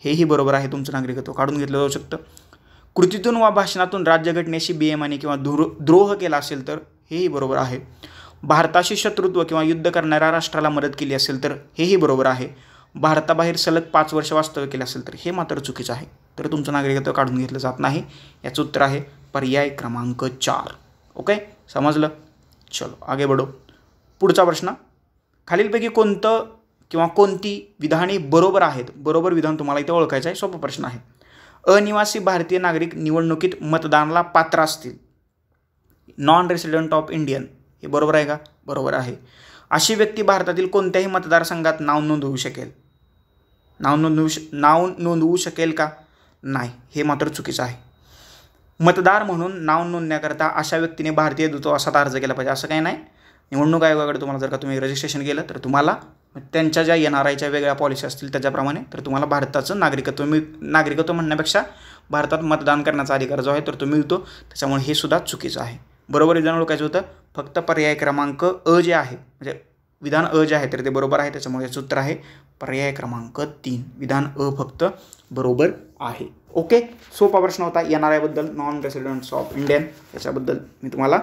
हेही बरोबर आहे, तुमचं नागरिकत्व काढून घेतलं जाऊ शकतं. कृतीतून वा भाषणातून राज्यघटनेशी बेईमानी किंवा द्रोह केला असेल तर हेही बरोबर आहे. भारताशी शत्रुत्व किंवा युद्ध करणाऱ्या राष्ट्राला मदत केली असेल तर हेही बरोबर आहे. भारताबाहेर सलग 5 वर्ष वास्तव्य केले असेल तर हे मात्र चुकीचं आहे. तर तुमचं नागरिकत्व काढून घेतलं जात नाही. याचं उत्तर आहे पर्याय क्रमांक 4. ओके, समजलं? चलो आगे बढो. पुढचा प्रश्न, खालीलपैकी कोणतं किंवा कोणती विधाने बरोबर आहेत? बरोबर विधान तुम्हाला इथे ओळखायचं आहे. सोपा प्रश्न आहे. अनिवासी भारतीय नागरिक निवडणुकीत मतदानाला पात्र असतील. नॉन रेसिडेंट ऑफ इंडियन, हे बरोबर आहे का? बरोबर आहे. अशी व्यक्ती भारतातील कोणत्याही मतदारसंघात नाव नोंदवू शकेल. नाव नोंदवू शकेल का? नाही, हे मात्र चुकीचं आहे. मतदार म्हणून नाव नोंदण्याकरता अशा व्यक्तीने भारतीय दूतावासात अर्ज केला पाहिजे असं काही नाही. निवडणूक आयोगाकडे तुम्हाला जर का तुम्ही रजिस्ट्रेशन केलं तर तुम्हाला त्यांच्या ज्या NRIच्या वेगळ्या पॉलिसी असतील त्याच्याप्रमाणे तर तुम्हाला भारताचं नागरिकत्व म्हणण्यापेक्षा भारतात मतदान करण्याचा अधिकार जो आहे तर तो मिळतो. त्याच्यामुळे हे सुद्धा चुकीचं आहे. बरोबर विधान ओळखायचं होतं. फक्त पर्याय क्रमांक अ जे आहे, म्हणजे विधान अ जे आहे तर ते बरोबर आहे. त्याच्यामुळे याचं उत्तर आहे पर्याय क्रमांक 3. विधान अ फक्त बरोबर आहे. ओके, सोपा प्रश्न होता. NRI बद्दल, नॉन रेसिडेंट्स ऑफ इंडियन, याच्याबद्दल मी तुम्हाला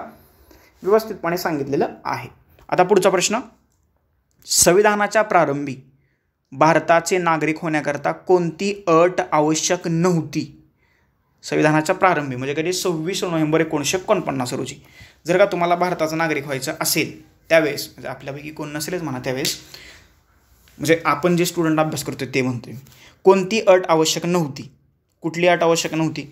व्यवस्थितपणे सांगितलेलं आहे. आता पुढचा प्रश्न, संविधानाच्या प्रारंभी भारताचे नागरिक होण्याकरता कोणती अट आवश्यक नव्हती? संविधानाच्या प्रारंभी म्हणजे कधी 26 नोव्हेंबर 1949 रोजी जर का तुम्हाला भारताचा नागरिक व्हायचं असेल त्यावेळेस, म्हणजे आपल्यापैकी कोण नसेलच म्हणा त्यावेळेस, म्हणजे आपण जे स्टुडंट अभ्यास करतो ते म्हणतोय, कोणती अट आवश्यक नव्हती? कुठली अट आवश्यक नव्हती?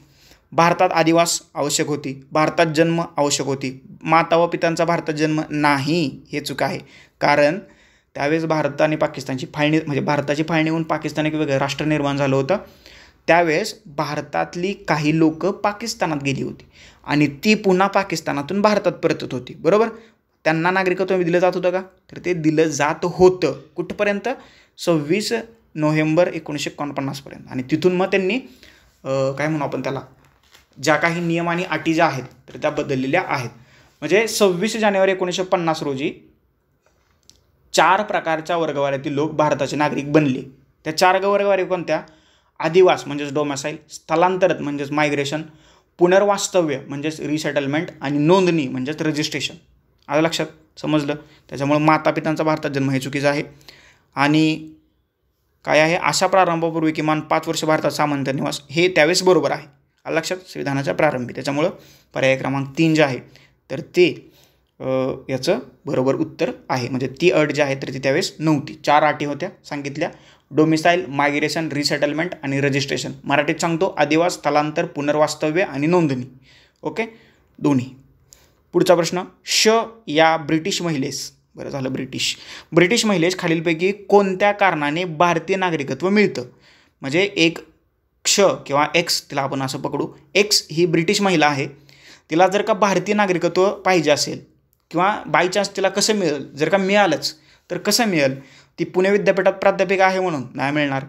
भारतात अधिवास आवश्यक होती, भारतात जन्म आवश्यक होती, माता व पित्यांचा भारतात जन्म नाही, हे चूक आहे. कारण त्यावेळेस भारत आणि पाकिस्तानची फाळणी, म्हणजे भारताची फाळणी होऊन पाकिस्तान एक वेगळं राष्ट्र निर्माण झालं होतं. त्यावेळेस भारतातली काही लोक पाकिस्तानात गेली होती आणि ती पुन्हा पाकिस्तानातून भारतात परतत होती. बरोबर, त्यांना नागरिकत्व दिलं जात होतं का? तर ते दिलं जात होतं. कुठपर्यंत? 26 नोव्हेंबर 1949 पर्यंत. आणि तिथून मग त्यांनी काय म्हणू आपण त्याला, ज्या काही नियम आणि अटी ज्या आहेत तर त्या बदललेल्या आहेत. म्हणजे 26 जानेवारी 1950 रोजी 4 प्रकारच्या वर्गवारीतील लोक भारताचे नागरिक बनले. त्या 4 वर्गवारी कोणत्या? अधिवास म्हणजेच डोमॅसाईल, स्थलांतरित म्हणजेच मायग्रेशन, पुनर्वास्तव्य म्हणजेच रिसेटलमेंट आणि नोंदणी म्हणजेच रजिस्ट्रेशन. आलं लक्षात? समजलं? त्याच्यामुळे माता पित्यांचा भारतात जन्म हे चुकीचं आहे. आणि काय आहे, अशा प्रारंभापूर्वी किमान 5 वर्ष भारतात सामान्य निवास, हे त्यावेळेस बरोबर आहे. आलं लक्षात? संविधानाच्या प्रारंभी. त्याच्यामुळं पर्याय क्रमांक 3 जे आहे तर ते याचं बरोबर उत्तर आहे. म्हणजे ती अट जी आहे तर ती त्यावेळेस नव्हती. 4 अटी होत्या सांगितल्या: डोमिसाईल, मायग्रेशन, रिसेटलमेंट आणि रजिस्ट्रेशन. मराठीत सांगतो: अधिवास, स्थलांतर, पुनर्वास्तव्य आणि नोंदणी. ओके, दोन्ही. पुढचा प्रश्न, या ब्रिटिश महिलेस, बरं झालं ब्रिटिश महिलेस खालीलपैकी कोणत्या कारणाने भारतीय नागरिकत्व मिळतं? म्हणजे एक किंवा एक्स, तिला आपण असं पकडू, एक्स ही ब्रिटिश महिला आहे. तिला जर का भारतीय नागरिकत्व पाहिजे असेल किंवा बाय चान्स तिला कसं मिळेल, जर का मिळालंच तर कसं मिळेल? ती पुणे विद्यापीठात प्राध्यापिका आहे म्हणून नाही मिळणार.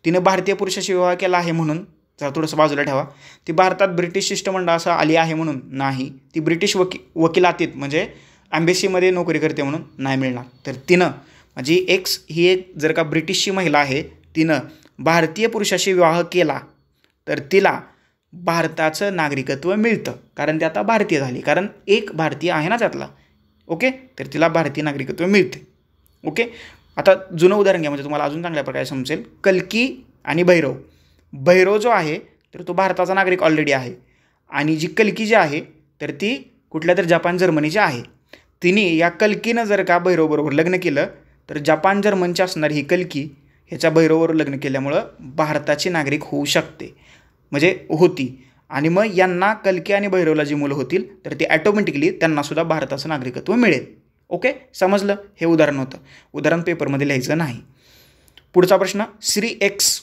तिने भारतीय पुरुषाशी विवाह केला आहे म्हणून, जरा थोडंसं बाजूला ठेवा. ती भारतात ब्रिटिश शिष्टमंडळासह आली आहे म्हणून नाही. ती ब्रिटिश वकिलातीत म्हणजे ॲम्बेसीमध्ये नोकरी करते म्हणून नाही मिळणार. तर तिनं, म्हणजे एक्स ही एक जर का ब्रिटिशची महिला आहे, तिनं भारतीय पुरुषाशी विवाह केला तर तिला भारताचं नागरिकत्व मिळतं, कारण ते आता भारतीय झाली, कारण एक भारतीय आहे ना त्यातला. ओके, तर तिला भारतीय नागरिकत्व मिळते. ओके, आता जुनं उदाहरण घ्या म्हणजे तुम्हाला अजून चांगल्या प्रकारे समजेल. कल्की आणि भैरव. भैरव जो आहे तर तो भारताचा नागरिक ऑलरेडी आहे, आणि जी कल्की जी आहे तर ती कुठल्या तर जपान जर्मनीची आहे. तिने या कल्कीनं जर का भैरवबरोबर लग्न केलं तर जपान जर्मनची असणारी ही कल्की ह्याच्या भैरवबरोबर लग्न केल्यामुळं भारताची नागरिक होऊ शकते, म्हणजे होती. आणि मग यांना कल्की आणि भैरवला जी मुलं होतील तर ते ॲटोमॅटिकली त्यांनासुद्धा भारताचं नागरिकत्व मिळेल. ओके, समजलं. हे उदाहरण होतं, उदाहरण पेपरमध्ये लिहायचं नाही. पुढचा प्रश्न. श्री एक्स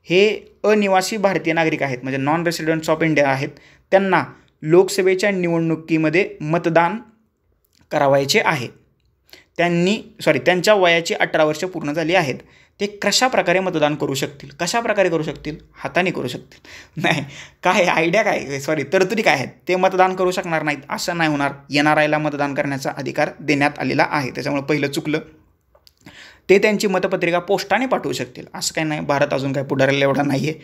हे अनिवासी भारतीय नागरिक आहेत, म्हणजे नॉन रेसिडेंट्स ऑफ इंडिया आहेत. त्यांना लोकसभेच्या निवडणुकीमध्ये मतदान करावायचे आहे. त्यांच्या वयाची 18 वर्ष पूर्ण झाली आहेत. ते कशा प्रकारे मतदान करू शकतील? कशा प्रकारे करू शकतील? हाताने करू शकतील. नाही, काय आयडिया काय, तरतुदी काय आहेत? ते मतदान करू शकणार नाहीत असं नाही होणार. NRIला मतदान करण्याचा अधिकार देण्यात आलेला आहे, त्याच्यामुळे पहिलं चुकलं. ते त्यांची मतपत्रिका पोस्टाने पाठवू शकतील, असं काही नाही. भारत अजून काय पुढाऱ्याला एवढा नाही आहे.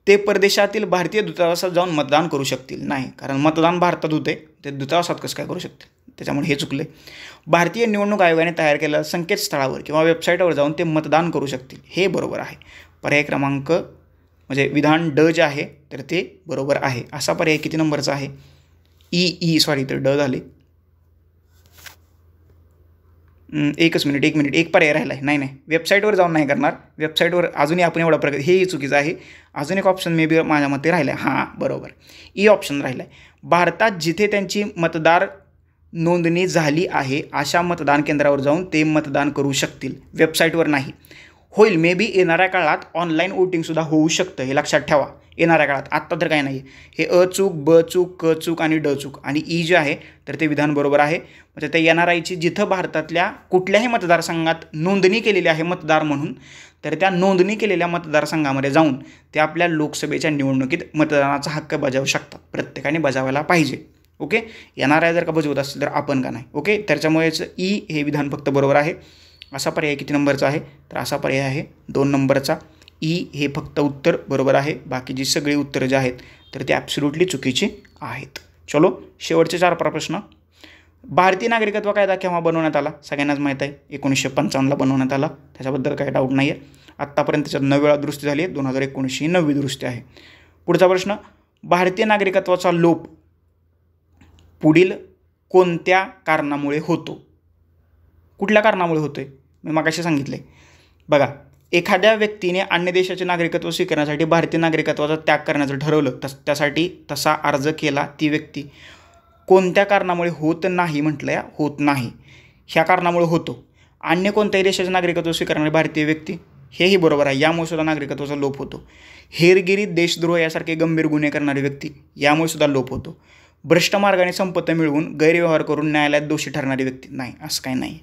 ते परदेशातील भारतीय दूतावासात जाऊन मतदान करू शकतील, नाही, कारण मतदान भारतात होते, ते दूतावासात कसं काय करू शकतील, त्याच्यामुळे हे चुकले. भारतीय निवडणूक आयोगाने तयार केलेल्या संकेतस्थळावर किंवा वेबसाईटवर जाऊन ते मतदान करू शकतील, हे बरोबर आहे. पर्याय क्रमांक म्हणजे विधान ड जे आहे तर ते बरोबर आहे. असा पर्याय किती नंबरचा आहे? तर ड झाले. एक मिनिट, एक पर्याय राहिला आहे. नाही, वेबसाईटवर जाऊन नाही करणार. वेबसाईटवर अजूनही आपण एवढा प्रकार, हेही चुकीचं आहे. अजून एक ऑप्शन मे बी माझ्या मते राहिला आहे. हां, बरोबर, ऑप्शन राहिला आहे. भारतात जिथे त्यांची मतदार नोंदणी झाली आहे अशा मतदान केंद्रावर जाऊन ते मतदान करू शकतील, वेबसाईटवर नाही. होईल, मे बी येणाऱ्या काळात ऑनलाईन वोटिंगसुद्धा होऊ शकतं, हे लक्षात ठेवा. येणाऱ्या काळात, आत्ता तर काही नाही. हे अ चूक, ब चूक, क चूक आणि ड चूक आणि जे आहे तर ते विधान बरोबर आहे. म्हणजे त्या NRIची जिथं भारतातल्या कुठल्याही मतदारसंघात नोंदणी केलेली आहे मतदार म्हणून, तर त्या नोंदणी केलेल्या मतदारसंघामध्ये जाऊन ते आपल्या लोकसभेच्या निवडणुकीत मतदानाचा हक्क बजावू शकतात. प्रत्येकाने बजावायला पाहिजे. ओके, NRI जर का बजावत असेल तर आपण का नाही. ओके, त्याच्यामुळेच हे विधान फक्त बरोबर आहे. असा पर्याय किती नंबरचा आहे? तर असा पर्याय आहे 2 नंबरचा. हे फक्त उत्तर बरोबर आहे. बाकीची सगळी उत्तरं जी आहेत तर ती ॲब्सोल्युटली चुकीची आहेत. चलो, शेवटचे 4 प्रश्न. भारतीय नागरिकत्व कायदा केव्हा बनवण्यात आला? सगळ्यांनाच माहीत आहे, 1955ला बनवण्यात आला, त्याच्याबद्दल काही डाऊट नाही आहे. आत्तापर्यंत त्याच्यात 9 वेळा दुरुस्ती झाली आहे. 2019 ही 9वी दुरुस्ती आहे. पुढचा प्रश्न. भारतीय नागरिकत्वाचा लोप पुढील कोणत्या कारणामुळे होतो? कुठल्या कारणामुळे होतो आहे? मी मगाशी सांगितले बघा. एखाद्या व्यक्तीने अन्य देशाचे नागरिकत्व स्वीकारण्यासाठी भारतीय नागरिकत्वाचा त्याग करण्याचं ठरवलं, त्यासाठी तसा अर्ज केला, ती व्यक्ती कोणत्या कारणामुळे होत नाही म्हटलं या, होत नाही ह्या कारणामुळे होतो. अन्य कोणत्याही देशाचे नागरिकत्व स्वीकारणारी भारतीय व्यक्ती, हेही बरोबर आहे, यामुळे सुद्धा नागरिकत्वाचा लोप होतो. हेरगिरी, देशद्रोह यासारखे गंभीर गुन्हे करणारी व्यक्ती, यामुळे सुद्धा लोप होतो. भ्रष्ट मार्गाने संपत्ती मिळवून गैरव्यवहार करून न्यायालयात दोषी ठरणारी व्यक्ती, नाही, असं काही नाही.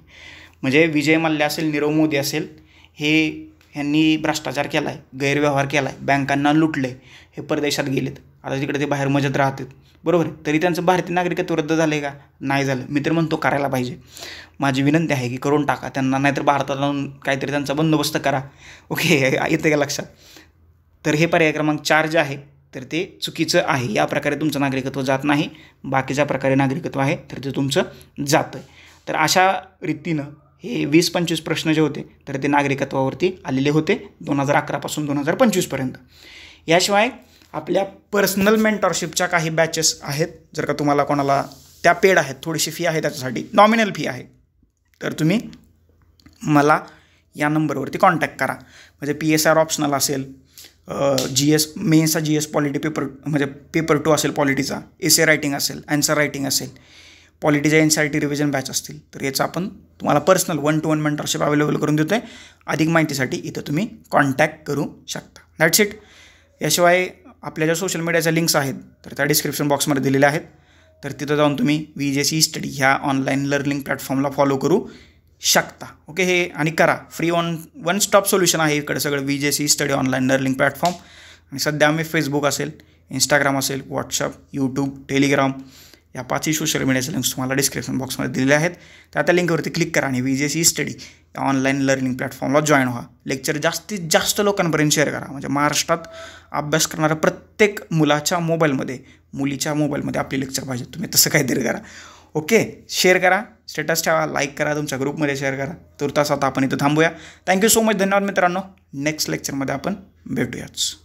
म्हणजे विजय मल्ल्या असेल, नीरव मोदी असेल, ह्यांनी भ्रष्टाचार केला आहे, गैरव्यवहार केला आहे, बँकांना लुटले, हे परदेशात गेलेत, आता तिकडे ते बाहेर मजेत राहतात, बरोबर आहे. तरी त्यांचं भारतीय नागरिकत्व रद्द झालं आहे का? नाही झालं. मी तर म्हणतो करायला पाहिजे. माझी विनंती आहे की करून टाका त्यांना, नाहीतर भारतात जाऊन काहीतरी त्यांचा बंदोबस्त करा. ओके, येते का लक्षात? तर हे पर्याय क्रमांक 4 जे आहे तर ते चुकीचं आहे. या प्रकारे तुमचं नागरिकत्व जात नाही, बाकीच्या प्रकारे नागरिकत्व आहे तर ते तुमचं जातं आहे. तर अशा रीतीनं हे 20-25 प्रश्न जे होते तर ते नागरिकत्वावरती आलेले होते 2011 पासून 2025पर्यंत. याशिवाय आपल्या पर्सनल मेंटॉरशिपच्या काही बॅचेस आहेत. जर का तुम्हाला कोणाला त्या पेड आहेत, थोडीशी फी आहे त्याच्यासाठी, नॉमिनल फी आहे, तर तुम्ही मला या नंबरवरती कॉन्टॅक्ट करा. म्हणजे PSR ऑप्शनल असेल, GS मेन्सचा GS पॉलिटी पेपर म्हणजे पेपर 2 असेल पॉलिटीचा, एसे रायटिंग असेल, ॲन्सर रायटिंग असेल, पॉलिटीच्या NCERT रिव्हिजन बॅच असतील, तर याचं आपण तुम्हाला पर्सनल 1-to-1 मेंटरशिप अवेलेबल करून देतो आहे. अधिक माहितीसाठी इथं तुम्ही कॉन्टॅक्ट करू शकता. That's it. याशिवाय आपल्या ज्या सोशल मीडियाच्या लिंक्स आहेत तर त्या डिस्क्रिप्शन बॉक्समध्ये दिलेल्या आहेत, तर तिथं जाऊन तुम्ही VJC स्टडी ह्या ऑनलाईन लर्निंग प्लॅटफॉर्मला फॉलो करू शकता. ओके, हे आणि करा. फ्री वन स्टॉप सोल्युशन आहे इकडे सगळं VJC study online learning platform. आणि सध्या आम्ही फेसबुक असेल, इंस्टाग्राम असेल, व्हॉट्सअप, यूट्यूब, टेलिग्राम या 5ही सोशल मीडियाचे लिंक्स तुम्हाला डिस्क्रिप्शन बॉक्समध्ये दिलेले आहेत. त्या लिंकवरती क्लिक करा आणि VJC स्टडी या ऑनलाईन लर्निंग प्लॅटफॉर्मला जॉईन व्हा. लेक्चर जास्तीत जास्त लोकांपर्यंत शेअर करा. म्हणजे महाराष्ट्रात अभ्यास करणाऱ्या प्रत्येक मुलाच्या मोबाईलमध्ये, मुलीच्या मोबाईलमध्ये आपले लेक्चर पाहिजे. तुम्ही तसं काहीतरी करा. ओके, शेअर करा, स्टेटस ठेवा, लाईक करा, तुमच्या ग्रुपमध्ये शेअर करा. तुर्तास आता आपण इथं थांबूया. Thank you so much. धन्यवाद मित्रांनो. नेक्स्ट लेक्चरमध्ये आपण भेटूयाच.